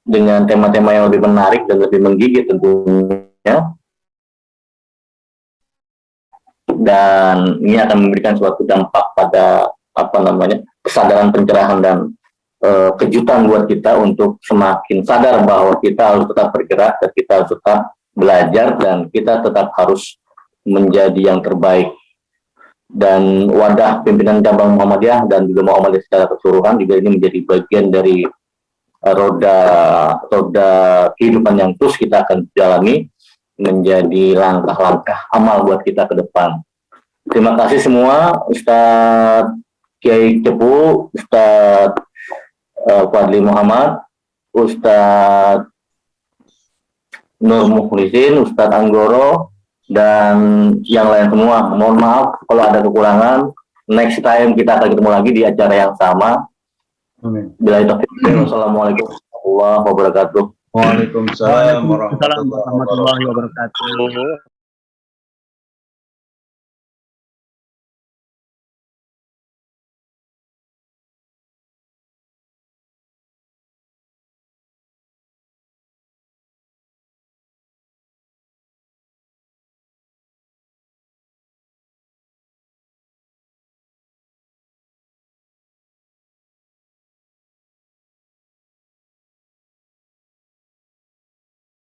dengan tema-tema yang lebih menarik dan lebih menggigit tentunya, dan ini akan memberikan suatu dampak pada kesadaran, pencerahan, dan kejutan buat kita untuk semakin sadar bahwa kita harus tetap bergerak dan kita harus tetap belajar dan kita tetap harus menjadi yang terbaik. Dan wadah pimpinan cabang Muhammadiyah dan juga Muhammadiyah secara keseluruhan juga ini menjadi bagian dari roda kehidupan yang terus kita akan jalani, menjadi langkah-langkah amal buat kita ke depan. Terima kasih semua, Ustadz Kiai Cepu, Ustadz Fadli Muhammad, Ustadz Nur Mukhlisin, Ustadz Anggoro, dan yang lain semua. Mohon maaf kalau ada kekurangan. Next time kita akan ketemu lagi di acara yang sama. Amin. Wassalamualaikum warahmatullahi wabarakatuh. Waalaikumsalam warahmatullahi Warahmatullahi wabarakatuh.